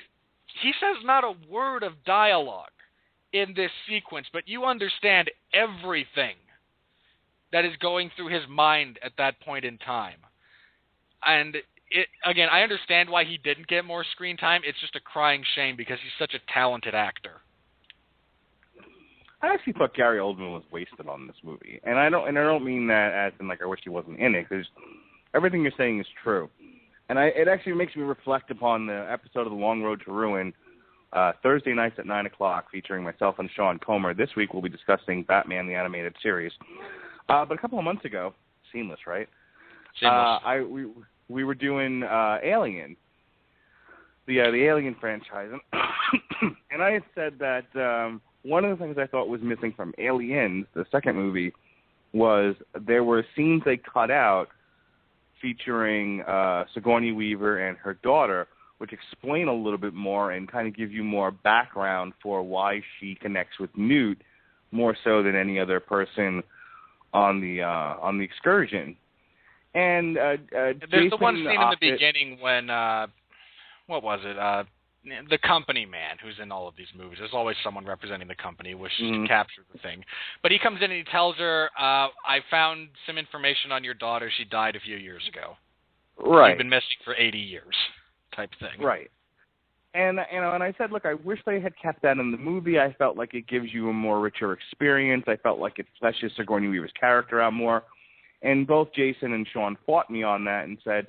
he says not a word of dialogue in this sequence, but you understand everything that is going through his mind at that point in time. And again, I understand why he didn't get more screen time. It's just a crying shame because he's such a talented actor.
I actually thought Gary Oldman was wasted on this movie, and I don't mean that as in like I wish he wasn't in it, because everything you're saying is true, and it actually makes me reflect upon the episode of The Long Road to Ruin, Thursday nights at 9:00, featuring myself and Sean Comer. This week we'll be discussing Batman the Animated Series, but a couple of months ago, seamless, right?
Seamless.
We were doing Alien, the Alien franchise, and I had said that one of the things I thought was missing from Aliens, the second movie, was there were scenes they cut out featuring Sigourney Weaver and her daughter, which explain a little bit more and kind of give you more background for why she connects with Newt more so than any other person on the excursion. And
there's
Jason
the one scene in the beginning when what was it? The company man who's in all of these movies. There's always someone representing the company wishes to capture the thing. But he comes in and he tells her, I found some information on your daughter. She died a few years ago.
Right.
You've been missing for 80 years type thing.
Right. And and I said, look, I wish they had kept that in the movie. I felt like it gives you a more richer experience. I felt like it fleshes Sigourney Weaver's character out more. And both Jason and Sean fought me on that and said,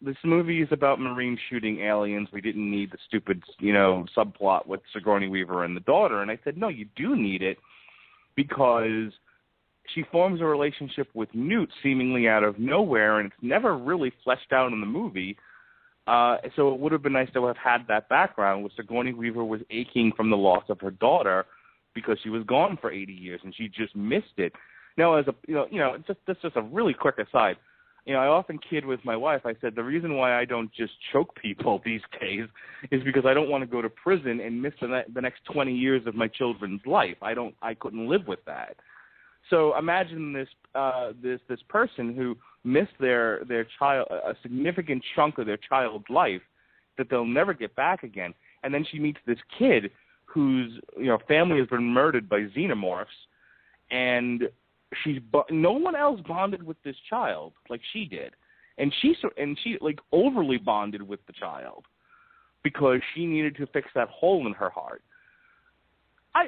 this movie is about Marines shooting aliens. We didn't need the stupid, subplot with Sigourney Weaver and the daughter. And I said, no, you do need it because she forms a relationship with Newt seemingly out of nowhere, and it's never really fleshed out in the movie. So it would have been nice to have had that background where Sigourney Weaver was aching from the loss of her daughter because she was gone for 80 years and she just missed it. Now, as just a really quick aside. I often kid with my wife. I said the reason why I don't just choke people these days is because I don't want to go to prison and miss the next 20 years of my children's life. I couldn't live with that. So imagine this person who missed their child, a significant chunk of their child's life that they'll never get back again, and then she meets this kid whose family has been murdered by xenomorphs, and no one else bonded with this child like she did, and she like overly bonded with the child because she needed to fix that hole in her heart.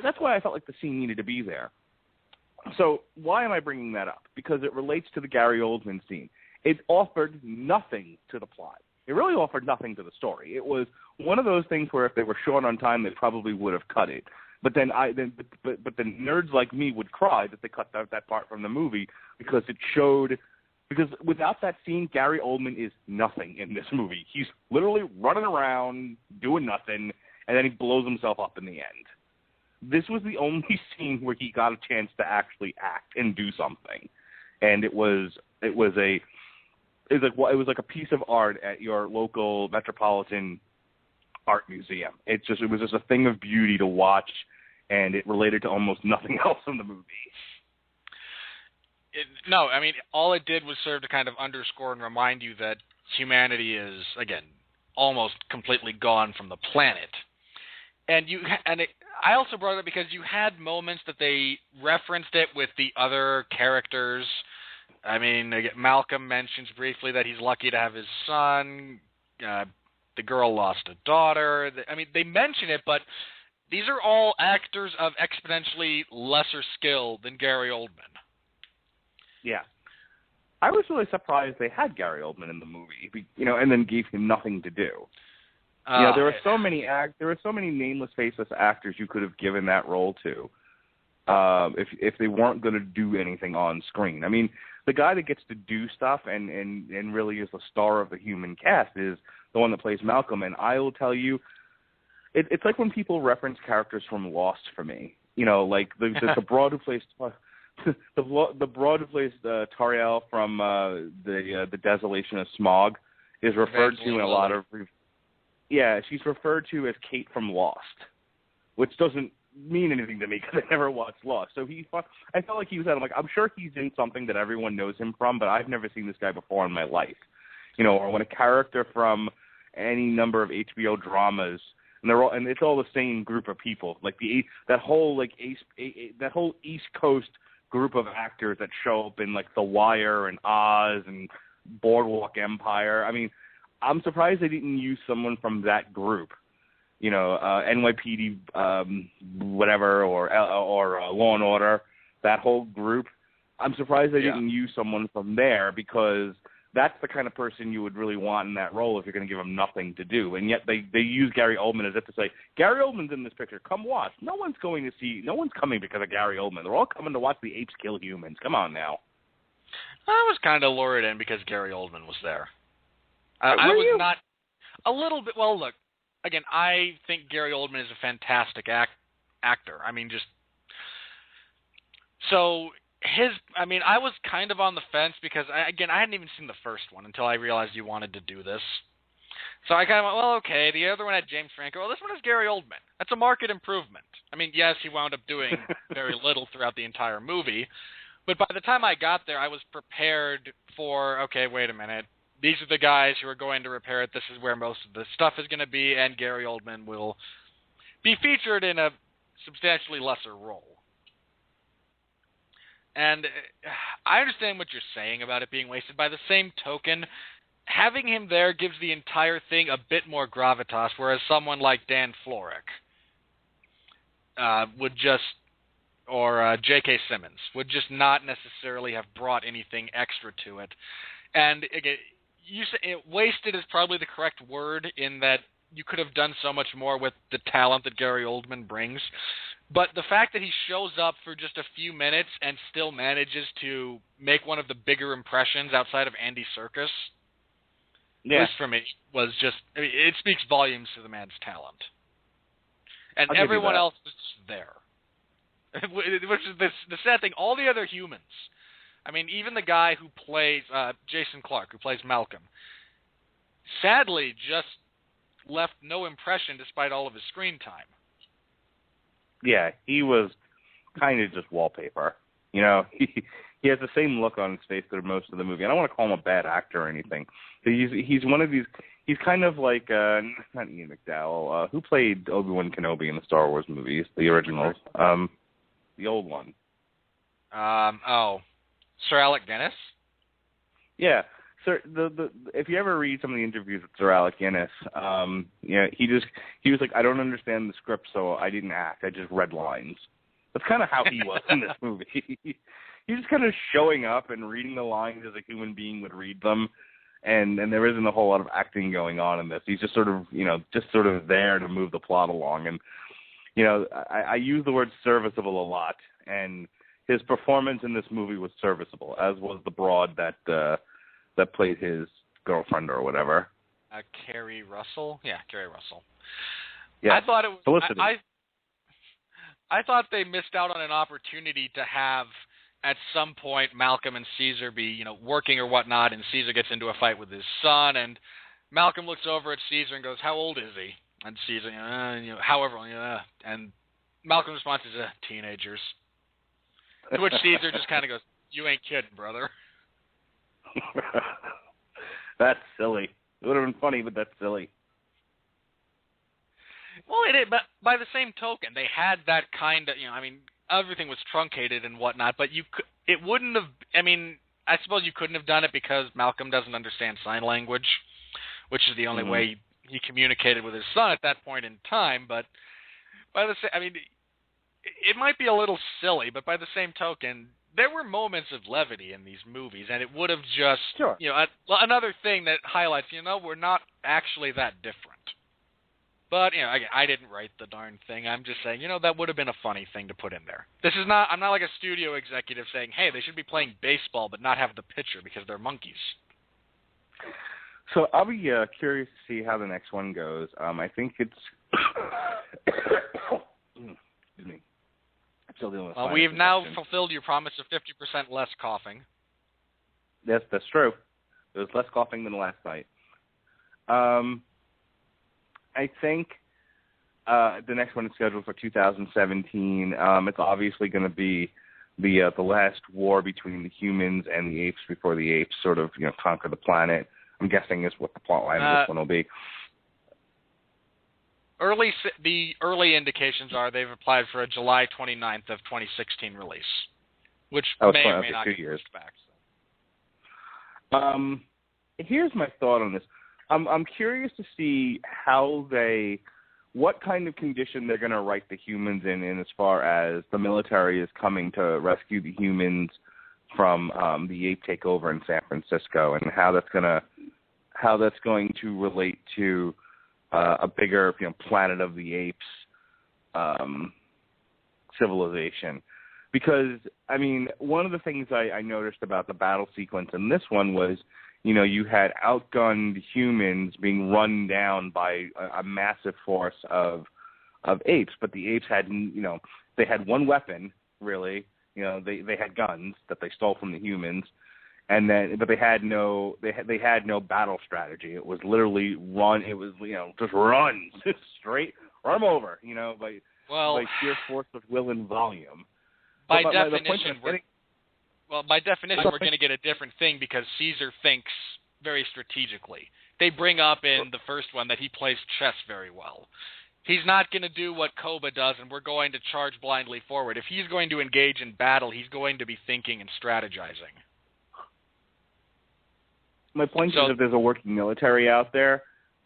That's why I felt like the scene needed to be there. So why am I bringing that up? Because it relates to the Gary Oldman scene. It offered nothing to the plot. It really offered nothing to the story. It was one of those things where if they were short on time, they probably would have cut it. But then but the nerds like me would cry that they cut that part from the movie because it showed. Because without that scene, Gary Oldman is nothing in this movie. He's literally running around doing nothing, and then he blows himself up in the end. This was the only scene where he got a chance to actually act and do something, and it was like a piece of art at your local metropolitan art museum. It was just a thing of beauty to watch, and it related to almost nothing else in the movie.
No, I mean, all it did was serve to kind of underscore and remind you that humanity is, again, almost completely gone from the planet. I also brought it up because you had moments that they referenced it with the other characters. I mean, Malcolm mentions briefly that he's lucky to have his son. The girl lost a daughter. I mean, they mention it, but these are all actors of exponentially lesser skill than Gary Oldman.
Yeah. I was really surprised they had Gary Oldman in the movie, and then gave him nothing to do. There were so many nameless, faceless actors you could have given that role to, if they weren't going to do anything on screen. I mean, the guy that gets to do stuff and really is the star of the human cast is the one that plays Malcolm. And I will tell you, it's like when people reference characters from Lost for me. Like the broad who plays the broad who plays Tariel from the Desolation of Smog is referred to in a lot of. Yeah, she's referred to as Kate from Lost, which doesn't mean anything to me because I never watched Lost. So I felt like he was at. I'm sure he's in something that everyone knows him from, but I've never seen this guy before in my life. Or when a character from any number of HBO dramas, and it's all the same group of people, like that whole East Coast group of actors that show up in like The Wire and Oz and Boardwalk Empire. I mean, I'm surprised they didn't use someone from that group, NYPD, whatever, or Law and Order, that whole group. I'm surprised they didn't use someone from there because that's the kind of person you would really want in that role if you're going to give him nothing to do. And yet they use Gary Oldman as if to say, Gary Oldman's in this picture. Come watch. No one's coming because of Gary Oldman. They're all coming to watch the apes kill humans. Come on now.
I was kind of lured in because Gary Oldman was there. I was not a little bit. Well, look, again, I think Gary Oldman is a fantastic actor. I mean, I was kind of on the fence because, I hadn't even seen the first one until I realized you wanted to do this. So I kind of went, well, okay, the other one had James Franco. Well, this one has Gary Oldman. That's a marked improvement. I mean, yes, he wound up doing very little throughout the entire movie, but by the time I got there, I was prepared for, okay, wait a minute. These are the guys who are going to repair it. This is where most of the stuff is going to be, and Gary Oldman will be featured in a substantially lesser role. And I understand what you're saying about it being wasted. By the same token, having him there gives the entire thing a bit more gravitas, whereas someone like Dan Florek or J.K. Simmons would just not necessarily have brought anything extra to it. And again, you say wasted is probably the correct word in that you could have done so much more with the talent that Gary Oldman brings. But the fact that he shows up for just a few minutes and still manages to make one of the bigger impressions outside of Andy Serkis, at least for me, was just, it speaks volumes to the man's talent. And everyone else was just there. Which is the sad thing. All the other humans, I mean, even the guy who plays Jason Clarke, who plays Malcolm, sadly just left no impression despite all of his screen time.
Yeah, he was kind of just wallpaper. He has the same look on his face through most of the movie. I don't want to call him a bad actor or anything. He's one of these. He's kind of like not Ian McDowell. Who played Obi-Wan Kenobi in the Star Wars movies, the originals, the old one.
Sir Alec Guinness?
Yeah. Sir, if you ever read some of the interviews with Sir Alec Guinness, he was like, I don't understand the script, so I didn't act. I just read lines. That's kind of how he was in this movie. He's just kind of showing up and reading the lines as a human being would read them, and there isn't a whole lot of acting going on in this. He's just sort of, there to move the plot along. And, I use the word serviceable a lot, and his performance in this movie was serviceable, as was the broad that played his girlfriend or whatever.
Carrie Russell? Yeah, Carrie Russell.
Yeah,
I thought it was...
Felicity.
I thought they missed out on an opportunity to have, at some point, Malcolm and Caesar be, working or whatnot, and Caesar gets into a fight with his son, and Malcolm looks over at Caesar and goes, "How old is he?" And Caesar, however, and Malcolm's response is, "Teenagers." To which Caesar just kind of goes, "You ain't kidding, brother."
That's silly. It would have been funny, but that's silly.
Well, it is, but by the same token, they had that kind of, everything was truncated and whatnot, but it wouldn't have, I suppose you couldn't have done it because Malcolm doesn't understand sign language, which is the only way he communicated with his son at that point in time, but by the same, it might be a little silly, but by the same token, there were moments of levity in these movies, and it would have just,
sure.
Another thing that highlights, we're not actually that different. But, I didn't write the darn thing. I'm just saying, that would have been a funny thing to put in there. I'm not like a studio executive saying, hey, they should be playing baseball but not have the pitcher because they're monkeys.
So I'll be curious to see how the next one goes. I think it's... Excuse me.
Well, we've now fulfilled your promise of 50% less coughing.
Yes, that's true. There was less coughing than last night. I think the next one is scheduled for 2017. It's obviously going to be the last war between the humans and the apes before the apes sort of conquer the planet. I'm guessing is what the plot line of this one will be.
The early indications are they've applied for a July 29th of 2016 release, which may or may not get pushed back. So.
Here's my thought on this. I'm curious to see what kind of condition they're going to write the humans in as far as the military is coming to rescue the humans from the ape takeover in San Francisco, and how that's going to relate to a bigger Planet of the Apes civilization. Because one of the things I noticed about the battle sequence in this one was, you had outgunned humans being run down by a massive force of apes, but the apes had, they had one weapon, really. They had guns that they stole from the humans, but they had no battle strategy. It was literally run. It was just run straight, run them over. By sheer force of will and volume.
By definition, we're going to get a different thing because Caesar thinks very strategically. They bring up in the first one that he plays chess very well. He's not going to do what Koba does, and we're going to charge blindly forward. If he's going to engage in battle, he's going to be thinking and strategizing.
My point is, if there's a working military out there,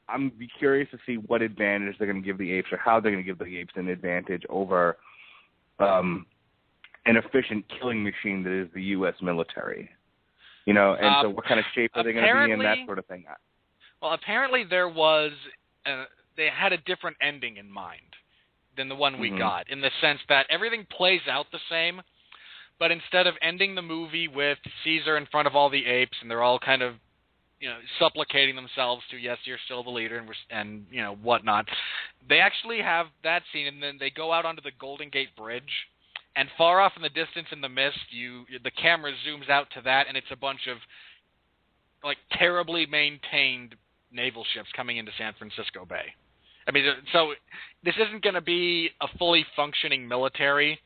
I'm be curious to see what advantage they're going to give the apes, or how they're going to give the apes an advantage over an efficient killing machine that is the U.S. military. And so what kind of shape are they going to be in, that sort of thing?
Well, apparently there was, they had a different ending in mind than the one we got, in the sense that everything plays out the same, but instead of ending the movie with Caesar in front of all the apes, and they're all kind of, supplicating themselves to, yes, you're still the leader, and whatnot, they actually have that scene, and then they go out onto the Golden Gate Bridge, and far off in the distance in the mist, the camera zooms out to that, and it's a bunch of terribly maintained naval ships coming into San Francisco Bay. So this isn't going to be a fully functioning military.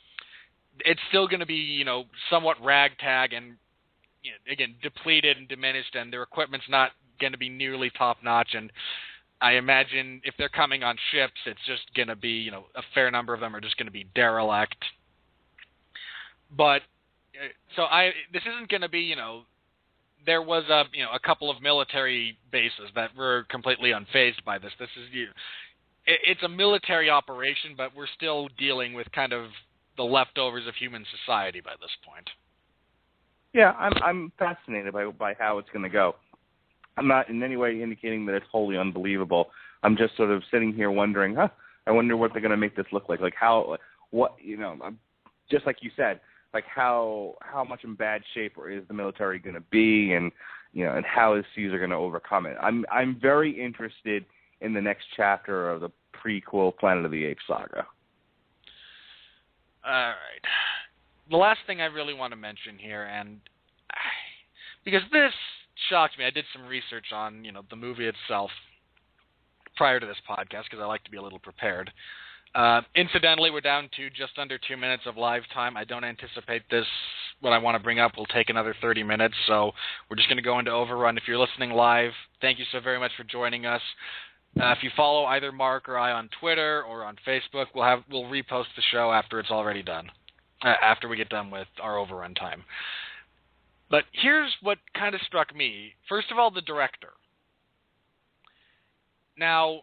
It's still going to be, somewhat ragtag and, again, depleted and diminished, and their equipment's not going to be nearly top-notch. And I imagine if they're coming on ships, it's just going to be, a fair number of them are just going to be derelict. But this isn't going to be, there was a couple of military bases that were completely unfazed by this. This is it's a military operation, but we're still dealing with kind of the leftovers of human society by this point.
Yeah, I'm fascinated by how it's going to go. I'm not in any way indicating that it's wholly unbelievable. I'm just sort of sitting here wondering, I wonder what they're going to make this look like. Like just like you said, like how much in bad shape is the military going to be, and and how is Caesar going to overcome it. I'm very interested in the next chapter of the prequel Planet of the Apes saga.
All right. The last thing I really want to mention here, and because this shocked me, I did some research on, the movie itself prior to this podcast because I like to be a little prepared. Incidentally, we're down to just under 2 minutes of live time. I don't anticipate what I want to bring up will take another 30 minutes, so we're just going to go into Overrun. If you're listening live, thank you so very much for joining us. If you follow either Mark or I on Twitter or on Facebook, we'll repost the show after it's already done, after we get done with our Overrun time. But here's what kind of struck me. First of all, the director. Now,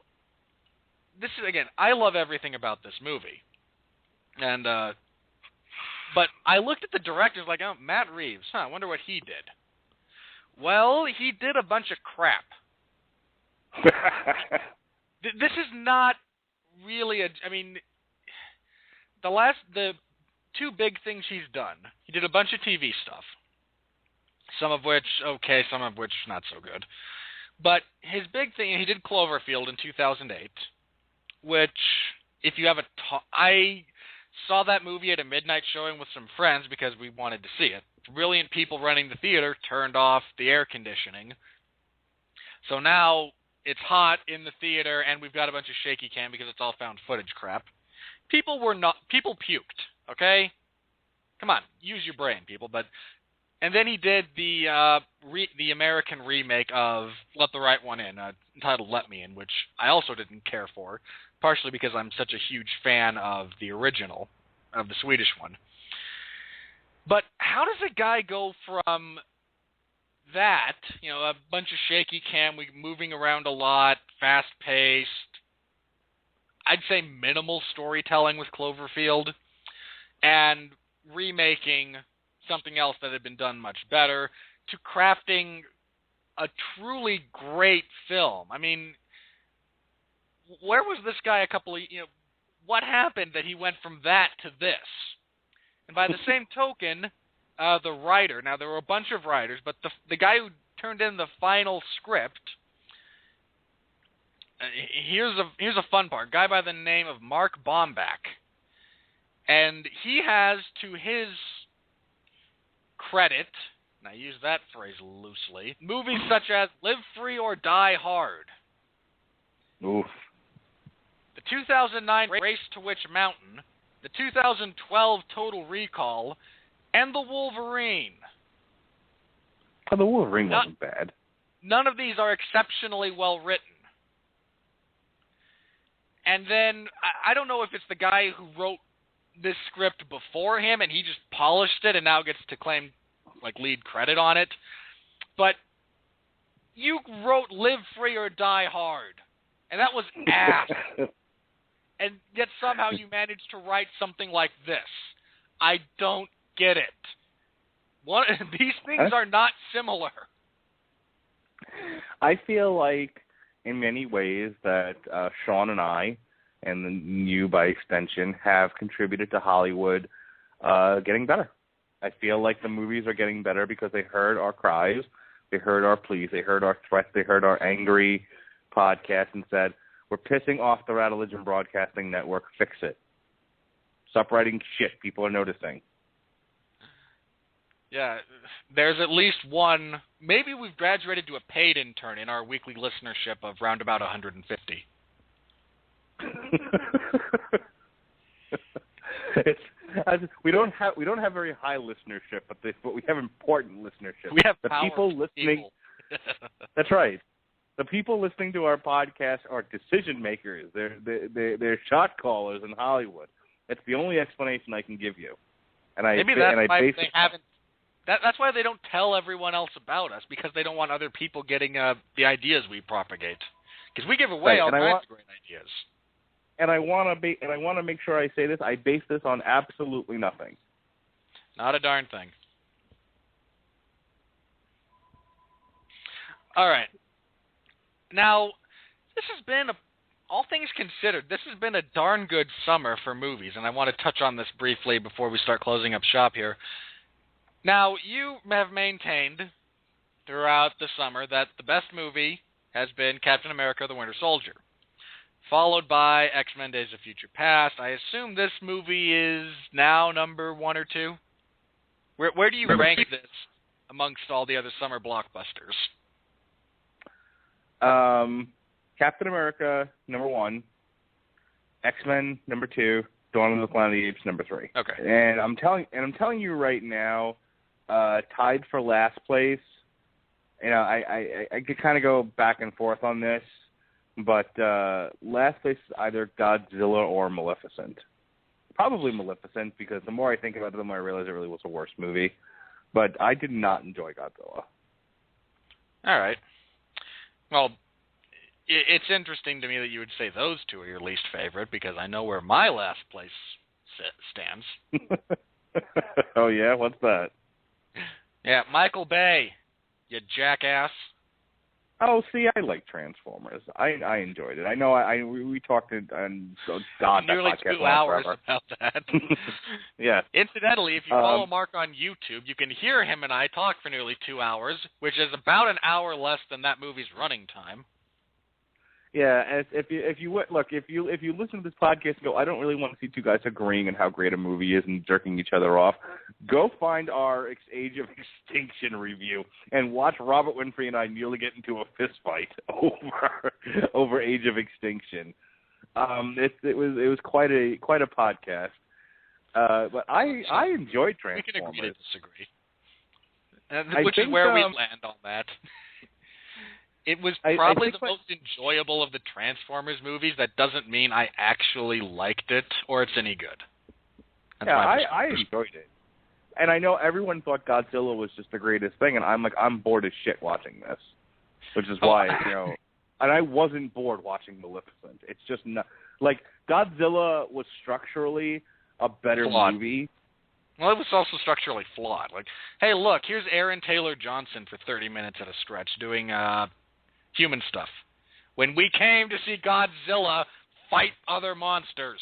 this is, again, I love everything about this movie. And, but I looked at the director, like, oh, Matt Reeves, I wonder what he did. Well, he did a bunch of crap. This is not really the two big things he's done. He did a bunch of TV stuff. Some of which, okay, some of which not so good. But his big thing, he did Cloverfield in 2008, which, if you have I saw that movie at a midnight showing with some friends because we wanted to see it. Brilliant people running the theater turned off the air conditioning. So now it's hot in the theater, and we've got a bunch of shaky cam because it's all found footage crap. People puked, okay? Come on, use your brain, people. And then he did the American remake of Let the Right One In, entitled Let Me In, which I also didn't care for, partially because I'm such a huge fan of the original, of the Swedish one. But how does a guy go from that, a bunch of shaky cam, moving around a lot, fast-paced, I'd say minimal storytelling with Cloverfield, and remaking something else that had been done much better, to crafting a truly great film? I mean, where was this guy what happened that he went from that to this? And by the same token, the writer, now there were a bunch of writers, but the guy who turned in the final script, here's a fun part, a guy by the name of Mark Bomback. And he has, to his credit, and I use that phrase loosely, movies such as Live Free or Die Hard.
Oof.
The 2009 Race to Witch Mountain, the 2012 Total Recall, and The Wolverine.
Oh, The Wolverine wasn't bad.
None of these are exceptionally well written. And then, I don't know if it's the guy who wrote this script before him and he just polished it and now gets to claim lead credit on it. But you wrote Live Free or Die Hard, and that was ass. And yet somehow you managed to write something like this. I don't get it. These things are not similar.
I feel like, in many ways, that Sean and I, and then you by extension, have contributed to Hollywood getting better. I feel like the movies are getting better because they heard our cries, they heard our pleas, they heard our threats, they heard our angry podcast and said, we're pissing off the Radulich and Broadcasting Network, fix it. Stop writing shit, people are noticing.
Yeah, there's at least one, maybe we've graduated to a paid intern in our weekly listenership of round about 150.
We don't have very high listenership, but we have important listenership.
We have
the people listening. That's right. The people listening to our podcast are decision makers. They're shot callers in Hollywood. That's the only explanation I can give you. And
maybe that's why they haven't. That's why they don't tell everyone else about us, because they don't want other people getting the ideas we propagate. Because we give away all kinds of great ideas.
and I want to make sure I say this. I base this on absolutely nothing.
Not a darn thing. All right. Now, this has been, all things considered, this has been a darn good summer for movies, and I want to touch on this briefly before we start closing up shop here. Now, you have maintained throughout the summer that the best movie has been Captain America: The Winter Soldier, followed by X-Men: Days of Future Past. I assume this movie is now number 1 or 2? Where do you rank this amongst all the other summer blockbusters?
Captain America, number 1. X-Men, number 2. Dawn of the Planet of the Apes, number 3.
Okay.
And I'm telling you right now, tied for last place. You know, I could kind of go back and forth on this, but last place is either Godzilla or Maleficent. Probably Maleficent, because the more I think about it, the more I realize it really was a worse movie. But I did not enjoy Godzilla.
All right. Well, it's interesting to me that you would say those two are your least favorite, because I know where my last place stands.
Oh, yeah? What's that?
Yeah, Michael Bay, you jackass.
Oh, see, I like Transformers. I enjoyed it. I know we talked on God,
nearly
that podcast
2 hours
forever.
about that.
Yeah.
Incidentally, if you follow Mark on YouTube, you can hear him and I talk for nearly 2 hours, which is about an hour less than that movie's running time.
Yeah, and if you listen to this podcast and go, I don't really want to see two guys agreeing on how great a movie is and jerking each other off, go find our Age of Extinction review and watch Robert Winfree and I nearly get into a fist fight over Age of Extinction. It was quite a podcast. But I enjoyed Transformers.
We can agree to disagree, which is where we land on that. It was probably the most enjoyable of the Transformers movies. That doesn't mean I actually liked it or it's any good. That's
I enjoyed it. And I know everyone thought Godzilla was just the greatest thing, and I'm bored as shit watching this. Which is why, and I wasn't bored watching Maleficent. It's just not, like, Godzilla was structurally a better movie.
Well, it was also structurally flawed. Like, hey, look, here's Aaron Taylor Johnson for 30 minutes at a stretch doing human stuff, when we came to see Godzilla fight other monsters.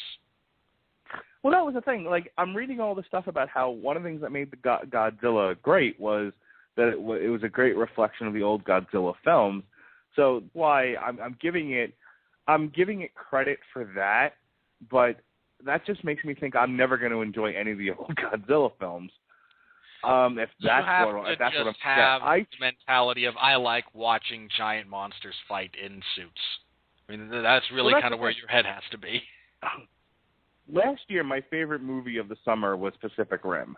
Well, that was the thing. Like, I'm reading all this stuff about how one of the things that made the Godzilla great was that it was a great reflection of the old Godzilla films. So why I'm giving it credit for that, but that just makes me think I'm never going to enjoy any of the old Godzilla films. If that's what I'm
have the mentality of I like watching giant monsters fight in suits. I mean, that's really kind of where your head has to be.
Last year, my favorite movie of the summer was Pacific Rim,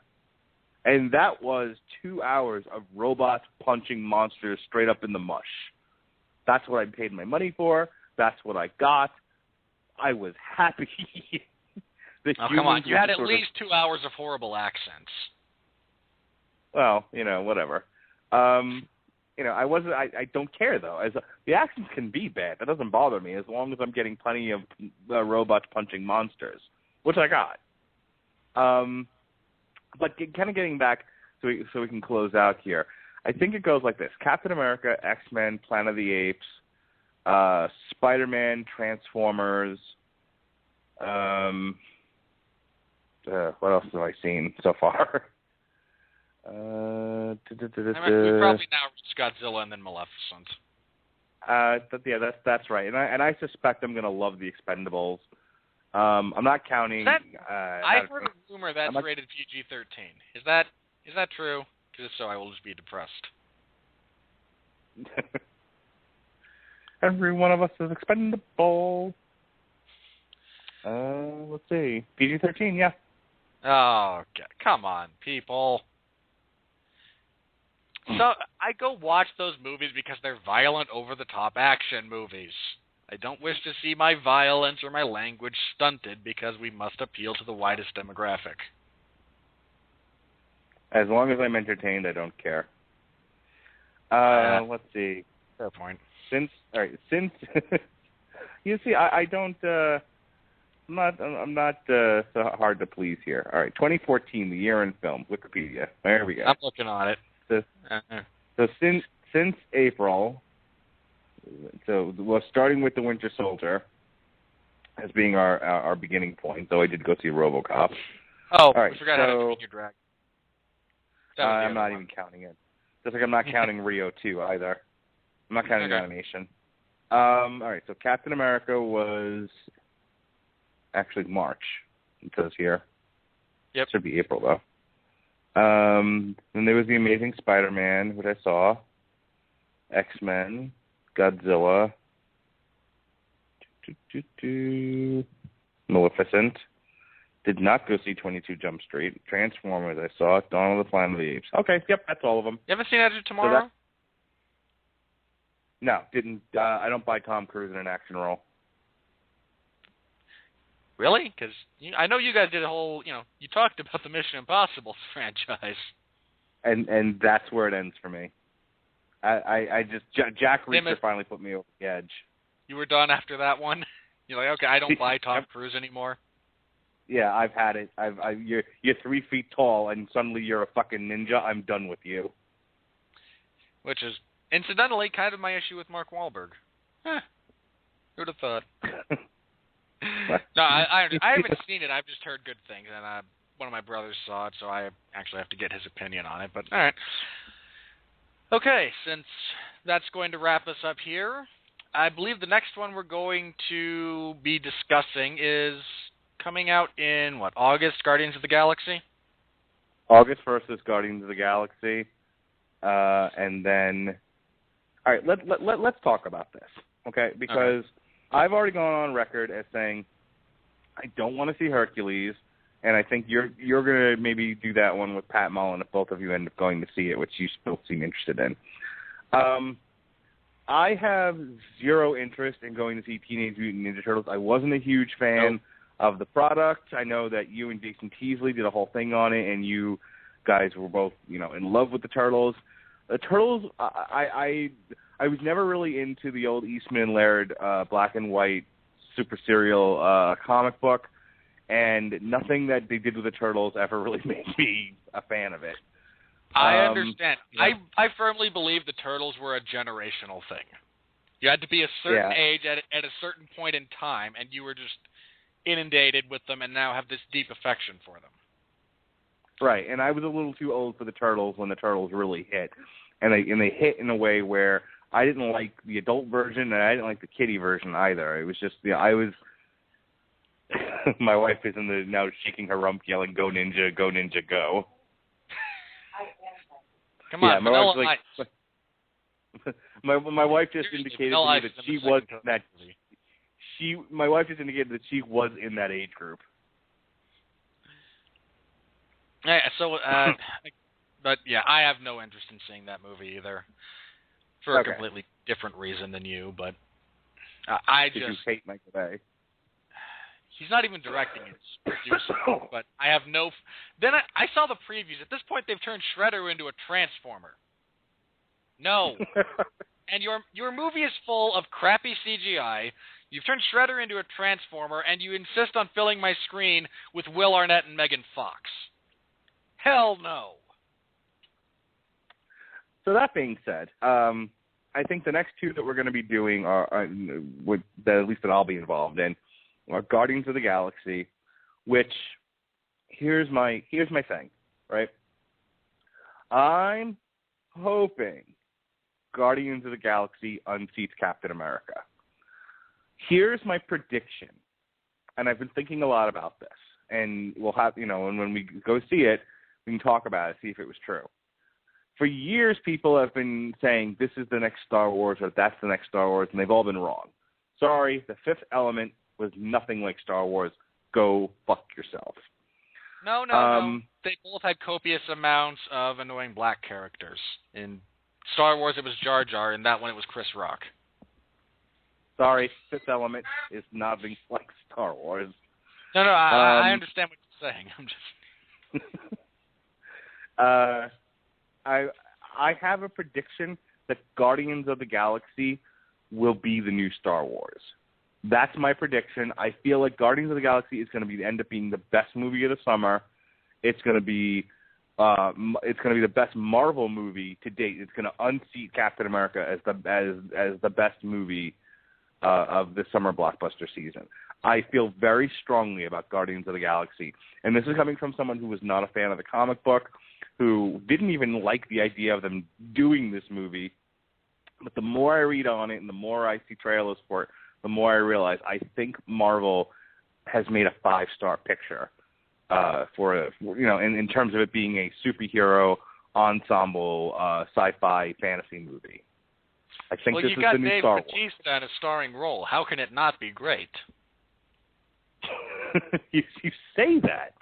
and that was 2 hours of robots punching monsters straight up in the mush. That's what I paid my money for. That's what I got. I was happy.
Come on, you had at least 2 hours of horrible accents.
Well, whatever. I don't care, though. The accents can be bad. That doesn't bother me as long as I'm getting plenty of robots punching monsters, which I got. But kind of getting back so we can close out here, I think it goes like this. Captain America, X-Men, Planet of the Apes, Spider-Man, Transformers. What else have I seen so far?
We've probably now reached Godzilla and then Maleficent.
That's right. And I suspect I'm going to love the Expendables. I'm not counting.
I've heard a rumor that's rated PG-13. Is that true? Because if so, I will just be depressed.
Every one of us is expendable. Let's see. PG-13, yeah.
Oh, God. Come on, people. So I go watch those movies because they're violent, over-the-top action movies. I don't wish to see my violence or my language stunted because we must appeal to the widest demographic.
As long as I'm entertained, I don't care. Let's see.
Fair point.
Since you see, I don't. I'm not so hard to please here. All right, 2014, the year in film, Wikipedia. There we go.
I'm looking on it.
So since April, starting with The Winter Soldier as being our beginning point, though I did go see RoboCop.
Oh,
all right,
I forgot how to Train Your Dragon.
I'm not even counting it. Just like I'm not counting Rio 2 either. I'm not counting the animation. All right, so Captain America was actually March, it says here.
Yep.
It should be April, though. Then there was The Amazing Spider-Man, which I saw. X-Men. Godzilla. Maleficent. Did not go see 22 Jump Street. Transformers, I saw. Dawn of the Planet of the Apes. Okay, yep, that's all of them.
You haven't seen Edge of Tomorrow?
No, didn't. I don't buy Tom Cruise in an action role.
Really? Because I know you guys did a whole, you talked about the Mission Impossible franchise.
And that's where it ends for me. I just Jack Reacher finally put me over the edge.
You were done after that one? You're like, okay, I don't buy Tom Cruise anymore.
Yeah, I've had it. You're 3 feet tall, and suddenly you're a fucking ninja. I'm done with you.
Which is, incidentally, kind of my issue with Mark Wahlberg. Who'd have thought? No, I haven't seen it. I've just heard good things, and one of my brothers saw it, so I actually have to get his opinion on it. But all right. Okay, since that's going to wrap us up here, I believe the next one we're going to be discussing is coming out in, August, Guardians of the Galaxy?
August 1st is Guardians of the Galaxy. And then, all right, let's talk about this, okay? Because I've already gone on record as saying I don't want to see Hercules, and I think you're going to maybe do that one with Pat Mullen if both of you end up going to see it, which you still seem interested in. I have zero interest in going to see Teenage Mutant Ninja Turtles. I wasn't a huge fan of the product. I know that you and Jason Teasley did a whole thing on it, and you guys were both, in love with the Turtles. The Turtles, I was never really into the old Eastman and Laird black and white super serial comic book, and nothing that they did with the Turtles ever really made me a fan of it.
I understand.
Yeah.
I firmly believe the Turtles were a generational thing. You had to be a certain age at a certain point in time, and you were just inundated with them and now have this deep affection for them.
Right, and I was a little too old for the Turtles when the Turtles really hit. And they hit in a way where I didn't like the adult version, and I didn't like the kiddie version either. It was just, I was... My wife is now shaking her rump, yelling, "Go Ninja, go!"
Come on,
my
Vanilla
Ice. My wife just indicated to me that she was that. My wife just indicated that she was in that age group.
Yeah, so, but yeah, I have no interest in seeing that movie either, for a completely different reason than you. But I just
you hate Michael Bay.
He's not even directing it; he's producing. But I have no. Then I saw the previews. At this point, they've turned Shredder into a Transformer. No. And your movie is full of crappy CGI. You've turned Shredder into a Transformer, and you insist on filling my screen with Will Arnett and Megan Fox. Hell no.
So that being said, I think the next two that we're going to be doing are at least that I'll be involved in are Guardians of the Galaxy, which here's my thing, right? I'm hoping Guardians of the Galaxy unseats Captain America. Here's my prediction, and I've been thinking a lot about this, and we'll have, and when we go see it, we can talk about it, see if it was true. For years, people have been saying this is the next Star Wars or that's the next Star Wars, and they've all been wrong. Sorry, The Fifth Element was nothing like Star Wars. Go fuck yourself.
No. They both had copious amounts of annoying black characters. In Star Wars, it was Jar Jar. In that one, it was Chris Rock.
Sorry, Fifth Element is nothing like Star Wars.
No, I understand what you're saying. I'm just...
I have a prediction that Guardians of the Galaxy will be the new Star Wars. That's my prediction. I feel like Guardians of the Galaxy is going to end up being the best movie of the summer. It's going to be the best Marvel movie to date. It's going to unseat Captain America as the best movie of the summer blockbuster season. I feel very strongly about Guardians of the Galaxy, and this is coming from someone who was not a fan of the comic book, who didn't even like the idea of them doing this movie. But the more I read on it and the more I see trailers for it, the more I realize I think Marvel has made a 5-star picture in terms of it being a superhero ensemble sci-fi fantasy movie. I think this is the new Star Wars.
Well, you got Dave Bautista in a starring role. How can it not be great?
you say that,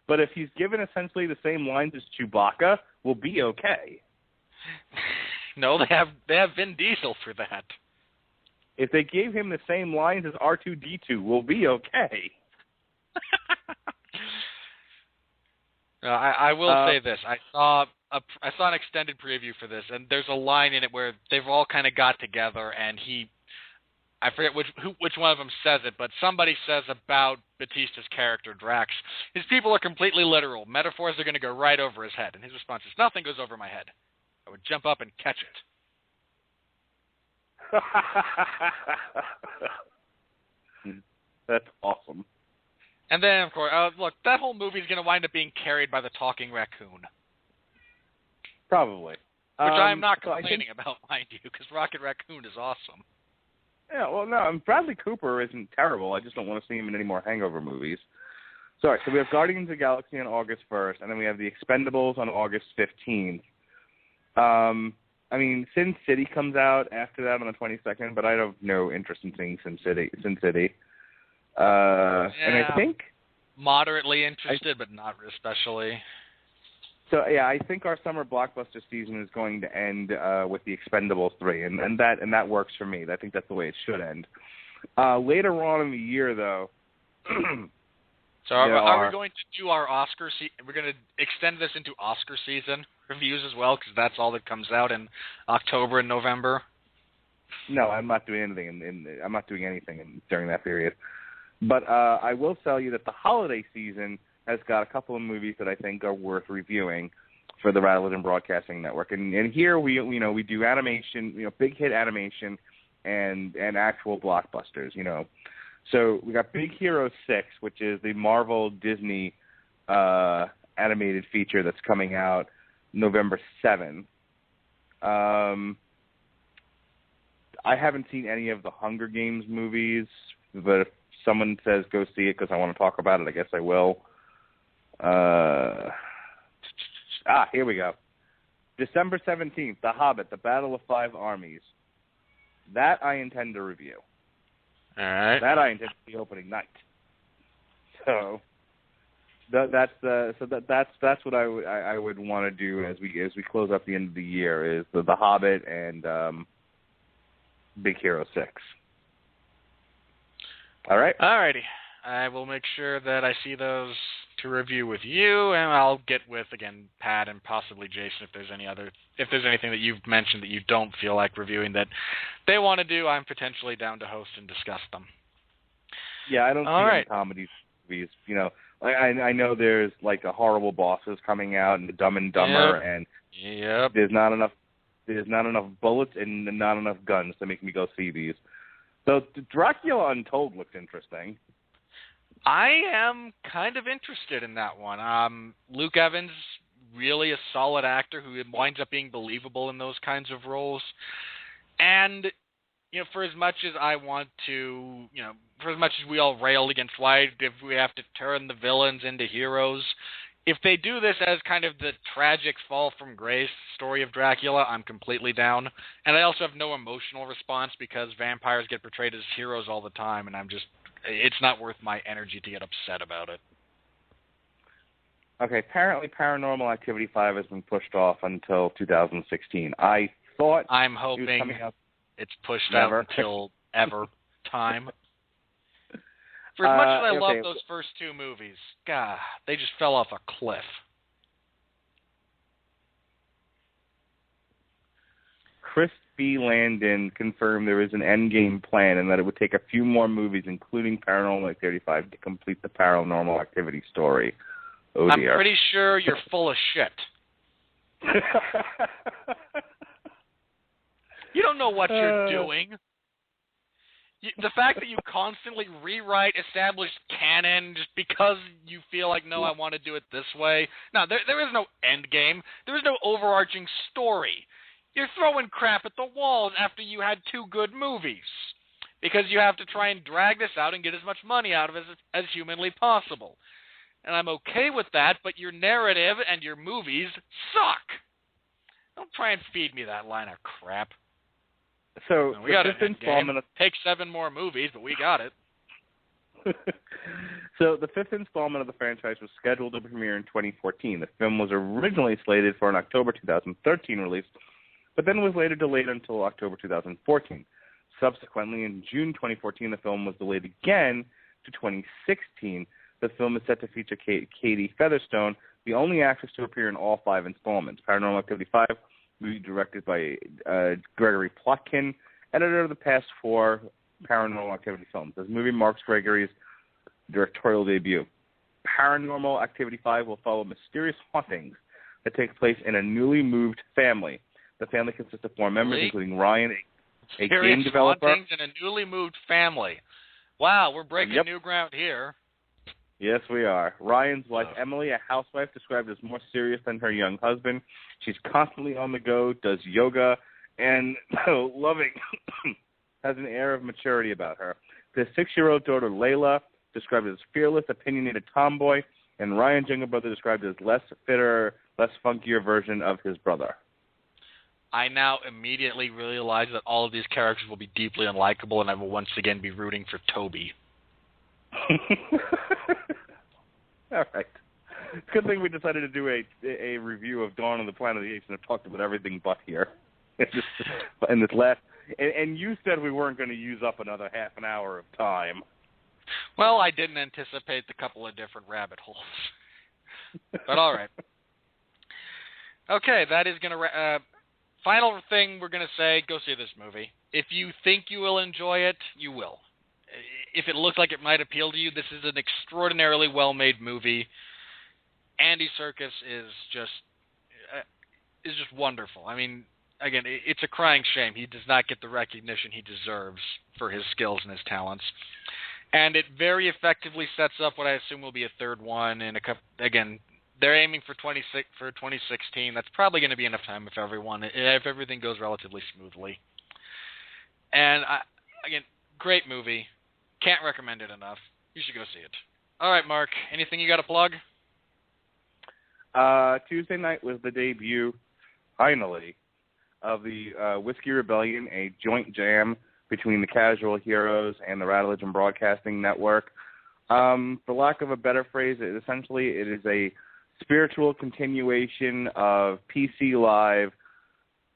but if he's given essentially the same lines as Chewbacca, we'll be okay.
No, they have Vin Diesel for that.
If they gave him the same lines as R2-D2, we'll be okay.
I will say this: I saw an extended preview for this, and there's a line in it where they've all kind of got together, and I forget which one of them says it, but somebody says about Bautista's character Drax, his people are completely literal. Metaphors are going to go right over his head, and his response is, "Nothing goes over my head. I would jump up and catch it."
That's awesome.
And then, of course, look, that whole movie is going to wind up being carried by the talking raccoon.
Probably.
Which I'm not complaining about, mind you, because Rocket Raccoon is awesome.
Yeah, well, no, Bradley Cooper isn't terrible. I just don't want to see him in any more Hangover movies. Sorry, so we have Guardians of the Galaxy on August 1st, and then we have The Expendables on August 15th. Sin City comes out after that on the 22nd, but I have no interest in seeing Sin City. And I think
moderately interested, but not especially.
So yeah, I think our summer blockbuster season is going to end with The Expendables 3, and that works for me. I think that's the way it should end. Later on in the year, though.
So are we going to do our Oscar? We're going to extend this into Oscar season reviews as well, because that's all that comes out in October and November.
No, I'm not doing anything. I'm not doing anything during that period. But I will tell you that the holiday season has got a couple of movies that I think are worth reviewing for the Radulich Broadcasting Network. And here we do animation, big hit animation and actual blockbusters, So we got Big Hero 6, which is the Marvel Disney animated feature that's coming out November 7th. I haven't seen any of the Hunger Games movies, but if someone says go see it because I want to talk about it, I guess I will. Here we go. December 17th, The Hobbit, The Battle of Five Armies. That I intend to review.
All right.
That I intend to be opening night. So that's what I would want to do as we close up the end of the year is the Hobbit and Big Hero 6. All right.
All righty. I will make sure that I see those to review with you, and I'll get with again Pat and possibly Jason if there's anything that you've mentioned that you don't feel like reviewing that they want to do. I'm potentially down to host and discuss them.
Yeah, I don't see any comedy movies. I know there's like a Horrible Bosses coming out and Dumb and Dumber, and there's not enough bullets and not enough guns to make me go see these. So Dracula Untold looks interesting.
I am kind of interested in that one. Luke Evans, really a solid actor who winds up being believable in those kinds of roles. And, for as much as I want to, for as much as we all railed against why if we have to turn the villains into heroes, if they do this as kind of the tragic fall from grace story of Dracula, I'm completely down. And I also have no emotional response because vampires get portrayed as heroes all the time, and it's not worth my energy to get upset about it. Okay, apparently Paranormal Activity 5 has been pushed off until 2016. I'm hoping it's pushed out until ever time. For as much as I love those first two movies, God, they just fell off a cliff.
Chris P. Landon confirmed there is an endgame plan and that it would take a few more movies, including Paranormal Activity 5, to complete the Paranormal Activity story. Oh, dear.
I'm pretty sure you're full of shit. You don't know what you're doing. The fact that you constantly rewrite established canon just because you feel like, no, I want to do it this way. No, there is no end game. There is no overarching story. You're throwing crap at the walls after you had 2 good movies because you have to try and drag this out and get as much money out of it as humanly possible. And I'm okay with that, but your narrative and your movies suck. Don't try and feed me that line of crap.
So
we got an end game. Take 7 more movies, but we got it.
So the 5th installment of the franchise was scheduled to premiere in 2014. The film was originally slated for an October 2013 release, but then was later delayed until October 2014. Subsequently, in June 2014, the film was delayed again to 2016. The film is set to feature Katie Featherstone, the only actress to appear in all 5 installments. Paranormal Activity 5 will be directed by Gregory Plotkin, editor of the past 4 Paranormal Activity films. This movie marks Gregory's directorial debut. Paranormal Activity 5 will follow mysterious hauntings that take place in a newly moved family. The family consists of 4 members, including Ryan, a game developer.
Hauntings in a newly moved family. Wow, we're breaking new ground here.
Yes, we are. Ryan's wife, Emily, a housewife described as more serious than her young husband. She's constantly on the go, does yoga, and loving, has an air of maturity about her. Their 6-year-old daughter, Layla, described as fearless, opinionated tomboy, and Ryan's younger brother described as less fitter, less funkier version of his brother.
I now immediately realize that all of these characters will be deeply unlikable, and I will once again be rooting for Toby.
All right. It's a good thing we decided to do a review of Dawn of the Planet of the Apes and have talked about everything but here. In this last, and you said we weren't going to use up another half an hour of time.
Well, I didn't anticipate the couple of different rabbit holes. But all right. Okay, that is going to... final thing we're going to say, go see this movie. If you think you will enjoy it, you will. If it looks like it might appeal to you, this is an extraordinarily well-made movie. Andy Serkis is just wonderful. I mean, again, it's a crying shame he does not get the recognition he deserves for his skills and his talents. And it very effectively sets up what I assume will be a third one in a couple. Again, they're aiming for 2016. That's probably going to be enough time if everything goes relatively smoothly. And again, great movie. Can't recommend it enough. You should go see it. All right, Mark. Anything you got to plug?
Tuesday night was the debut, finally, of the Whiskey Rebellion, a joint jam between the Casual Heroes and the Radulich and Broadcasting Network. For lack of a better phrase, it is a spiritual continuation of PC Live,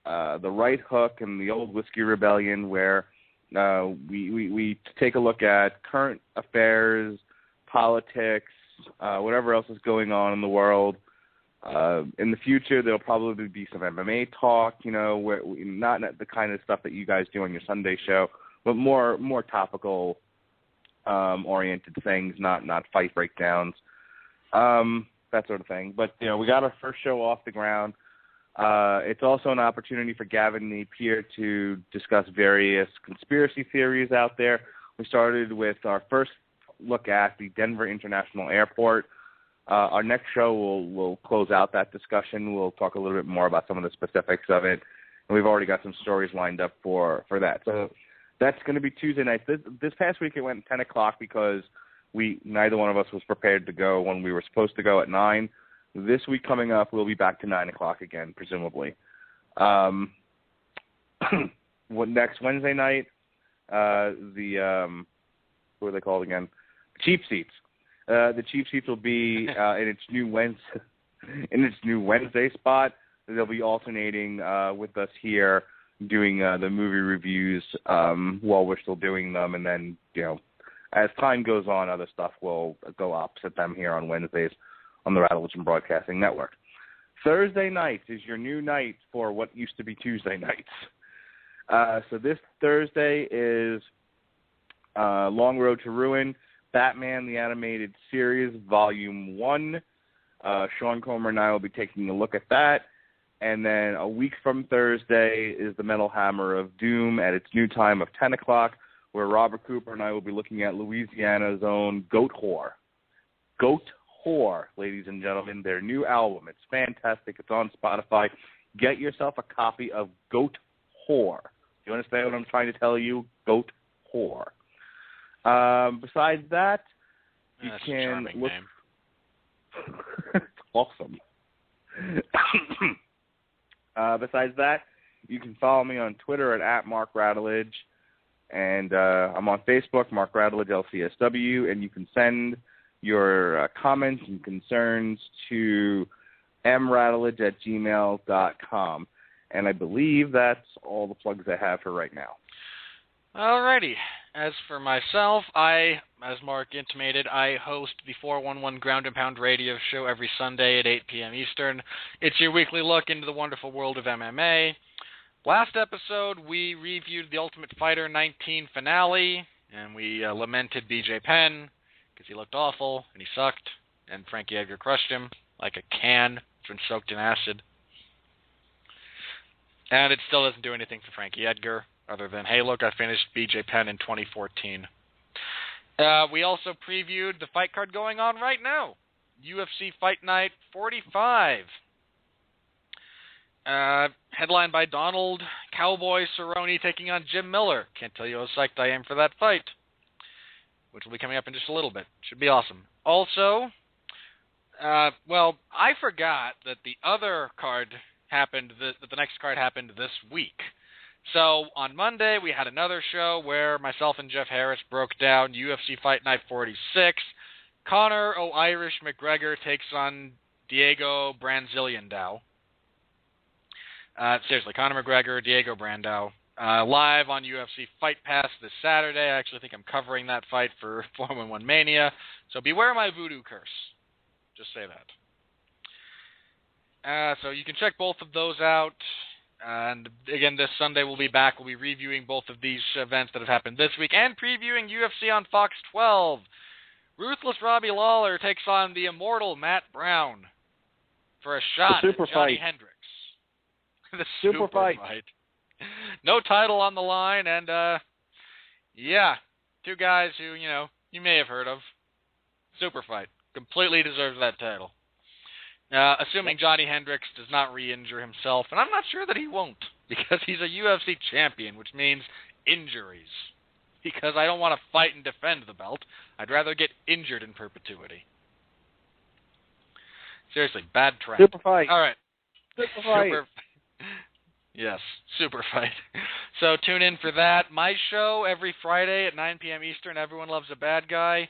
The Right Hook, and the old Whiskey Rebellion, where we take a look at current affairs, politics, whatever else is going on in the world. In the future, there'll probably be some MMA talk, where not the kind of stuff that you guys do on your Sunday show, but more topical oriented things, not fight breakdowns, that sort of thing. But we got our first show off the ground. It's also an opportunity for Gavin Napier to discuss various conspiracy theories out there. We started with our first look at the Denver International Airport. Our next show will close out that discussion. We'll talk a little bit more about some of the specifics of it, and we've already got some stories lined up for that. So that's going to be Tuesday night. This past week it went 10 o'clock because neither one of us was prepared to go when we were supposed to go at 9. This week coming up, we'll be back to 9 o'clock again, presumably. Next Wednesday night, who are they called again? Cheap Seats. The Cheap Seats will be in its new Wednesday spot. They'll be alternating with us here, doing the movie reviews while we're still doing them, and then as time goes on, other stuff will go opposite them here on Wednesdays on the Radulich and Broadcasting Network. Thursday night is your new night for what used to be Tuesday nights. So this Thursday is Long Road to Ruin, Batman the Animated Series, Volume 1. Sean Comer and I will be taking a look at that. And then a week from Thursday is the Metal Hammer of Doom at its new time of 10 o'clock, where Robert Cooper and I will be looking at Louisiana's own Goat Whore. Goat Whore, ladies and gentlemen, their new album. It's fantastic. It's on Spotify. Get yourself a copy of Goat Whore. You understand what I'm trying to tell you? Goat Whore. Besides that, you
That's
can
a charming
look.
name.
It's awesome. Besides that, you can follow me on Twitter at Mark Radulich, and I'm on Facebook, Mark Radulich LCSW, and you can send your comments and concerns to mradulich@gmail.com. And I believe that's all the plugs I have for right now.
Alrighty. As for myself, as Mark intimated, I host the 411 Ground and Pound radio show every Sunday at 8 p.m. Eastern. It's your weekly look into the wonderful world of MMA. Last episode, we reviewed the Ultimate Fighter 19 finale, and we lamented BJ Penn because he looked awful, and he sucked, and Frankie Edgar crushed him like a can that's been soaked in acid. And it still doesn't do anything for Frankie Edgar, other than, hey, look, I finished BJ Penn in 2014. We also previewed the fight card going on right now, UFC Fight Night 45. Headlined by Donald Cowboy Cerrone taking on Jim Miller. Can't tell you how psyched I am for that fight, which will be coming up in just a little bit. Should be awesome. Also, I forgot that the other card happened, that the next card happened this week. So on Monday, we had another show where myself and Jeff Harris broke down UFC Fight Night 46. Conor O'Irish McGregor takes on Diego Branziliandao. Seriously, Conor McGregor, Diego Brandao. Live on UFC Fight Pass this Saturday. I actually think I'm covering that fight for 411 Mania. So beware my voodoo curse. Just say that. So you can check both of those out. And again, this Sunday we'll be back. We'll be reviewing both of these events that have happened this week and previewing UFC on Fox 12. Ruthless Robbie Lawler takes on the immortal Matt Brown for a shot at Johnny Hendricks. The super fight. No title on the line, and two guys who, you may have heard of. Super fight. Completely deserves that title. Assuming Johnny Hendricks does not re-injure himself, and I'm not sure that he won't, because he's a UFC champion, which means injuries. Because I don't want to fight and defend the belt. I'd rather get injured in perpetuity. Seriously, bad trend.
Super fight.
All right.
Super fight.
Yes, super fight. So tune in for that. My show every Friday at 9 p.m. Eastern, Everyone Loves a Bad Guy,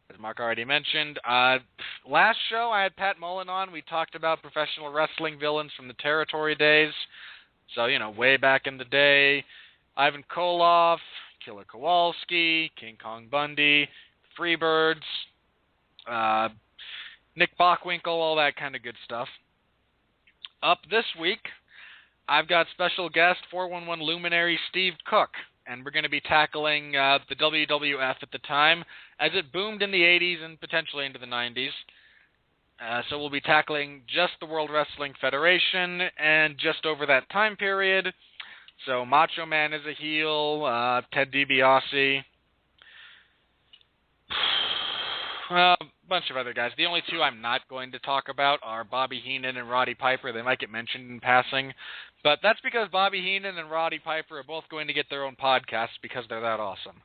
as Mark already mentioned. Last show, I had Pat Mullen on. We talked about professional wrestling villains from the Territory days. So, way back in the day. Ivan Koloff, Killer Kowalski, King Kong Bundy, Freebirds, Nick Bockwinkel, all that kind of good stuff. Up this week, I've got special guest 411 luminary Steve Cook, and we're going to be tackling the WWF at the time as it boomed in the 80s and potentially into the 90s. So we'll be tackling just the World Wrestling Federation and just over that time period. So Macho Man is a heel, Ted DiBiase, a bunch of other guys. The only two I'm not going to talk about are Bobby Heenan and Roddy Piper. They might get mentioned in passing, but that's because Bobby Heenan and Roddy Piper are both going to get their own podcasts because they're that awesome.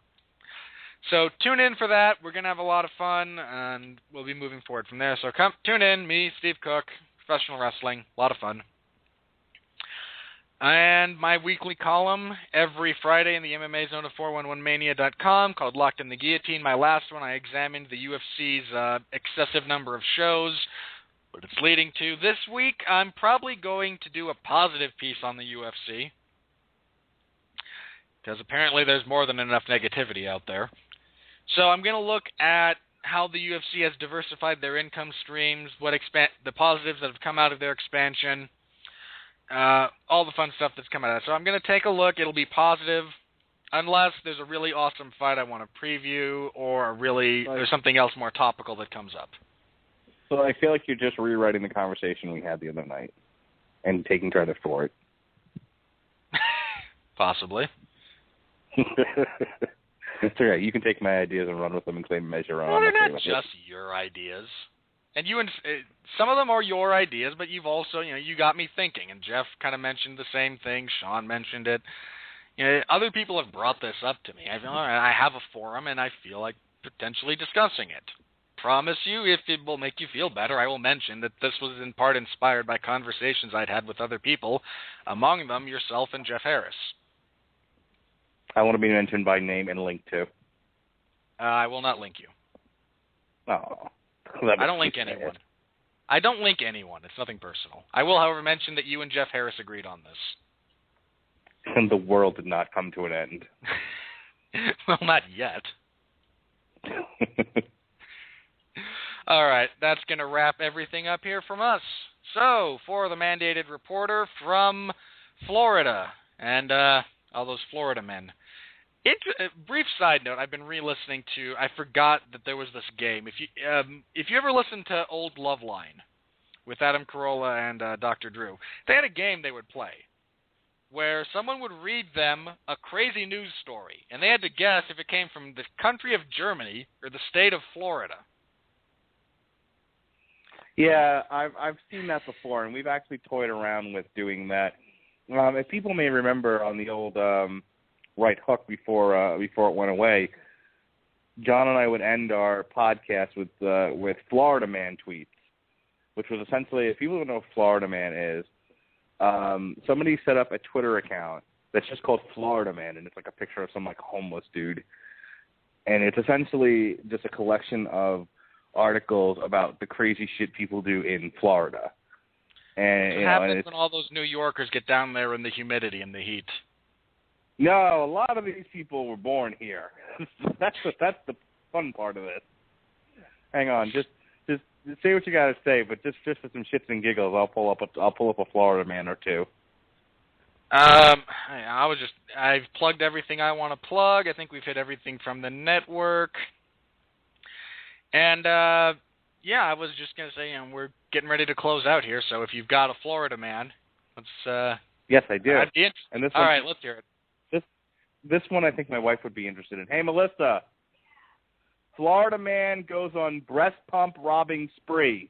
So tune in for that. We're going to have a lot of fun, and we'll be moving forward from there. So tune in, me, Steve Cook, professional wrestling, a lot of fun. And my weekly column every Friday in the MMA zone of 411mania.com called Locked in the Guillotine. My last one, I examined the UFC's excessive number of shows, what it's leading to. This week, I'm probably going to do a positive piece on the UFC, because apparently there's more than enough negativity out there. So I'm going to look at how the UFC has diversified their income streams, the positives that have come out of their expansion, all the fun stuff that's come out of it. So I'm going to take a look. It'll be positive, unless there's a really awesome fight I want to preview, or there's something else more topical that comes up.
So I feel like you're just rewriting the conversation we had the other night and taking credit for it.
Possibly.
It's all right. You can take my ideas and run with them and claim them as your own.
Well, they're not just your ideas. And some of them are your ideas, but you've also, you got me thinking. And Jeff kind of mentioned the same thing. Sean mentioned it. Other people have brought this up to me. I have a forum, and I feel like potentially discussing it. Promise you, if it will make you feel better, I will mention that this was in part inspired by conversations I'd had with other people, among them yourself and Jeff Harris.
I want to be mentioned by name and link to.
I will not link you.
Oh.
I don't link anyone. I don't link anyone. It's nothing personal. I will, however, mention that you and Jeff Harris agreed on this.
And the world did not come to an end.
Well, not yet. All right, that's going to wrap everything up here from us. So, for the mandated reporter from Florida, and all those Florida men. Brief side note, I've been re-listening to, I forgot that there was this game. If you ever listen to Old Loveline with Adam Carolla and Dr. Drew, they had a game they would play where someone would read them a crazy news story, and they had to guess if it came from the country of Germany or the state of Florida.
Yeah, I've seen that before, and we've actually toyed around with doing that. If people may remember on the old Right Hook before it went away, John and I would end our podcast with Florida Man tweets, which was essentially, if people don't know what Florida Man is, somebody set up a Twitter account that's just called Florida Man, and it's like a picture of some homeless dude, and it's essentially just a collection of articles about the crazy shit people do in Florida. And
what happens when all those New Yorkers get down there in the humidity and the heat?
No, a lot of these people were born here. That's the fun part of this. Hang on, just say what you got to say, but just for some shits and giggles, I'll pull up a Florida Man or two.
I've plugged everything I want to plug. I think we've hit everything from the network. And I was just gonna say, we're getting ready to close out here. So if you've got a Florida Man, let's.
Yes, I do.
I'd be interested.
And
all right, let's hear it.
This one I think my wife would be interested in. Hey, Melissa, Florida man goes on breast pump robbing spree.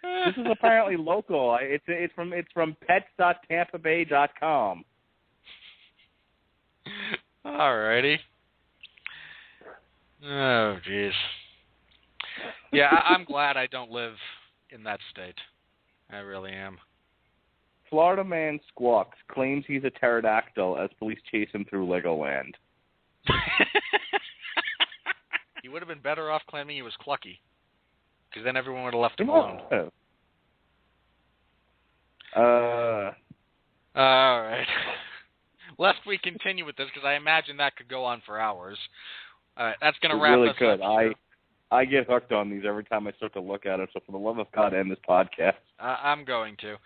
This is apparently local. It's from pets.tampabay.com.
Alrighty. Oh, jeez. Yeah, I'm glad I don't live in that state. I really am.
Florida man squawks, claims he's a pterodactyl as police chase him through Legoland.
He would have been better off claiming he was Clucky, because then everyone would have left him alone.
All
right. Lest we continue with this, because I imagine that could go on for hours. All right, that's going to wrap us up.
I get hooked on these every time I start to look at it, so for the love of God, end this podcast.
I'm going to.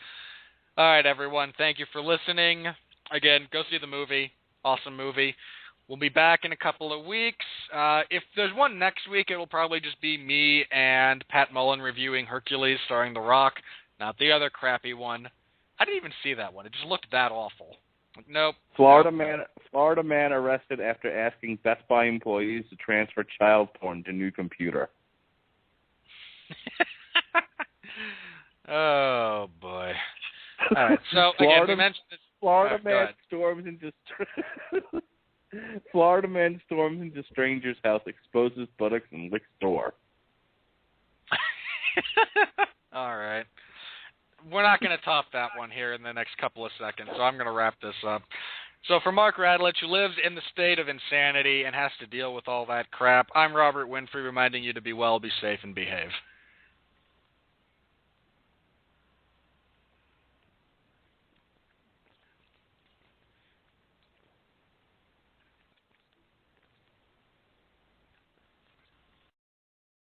All right, everyone, thank you for listening. Again, go see the movie. Awesome movie. We'll be back in a couple of weeks. If there's one next week, it will probably just be me and Pat Mullen reviewing Hercules starring The Rock, not the other crappy one. I didn't even see that one. It just looked that awful. Nope.
Florida man arrested after asking Best Buy employees to transfer child porn to new computer.
Oh boy! All right. So again, we mentioned this.
Florida man storms into stranger's house, exposes buttocks, and licks door.
All right. We're not going to top that one here in the next couple of seconds, so I'm going to wrap this up. So for Mark Radulich, who lives in the state of insanity and has to deal with all that crap, I'm Robert Winfree, reminding you to be well, be safe, and behave.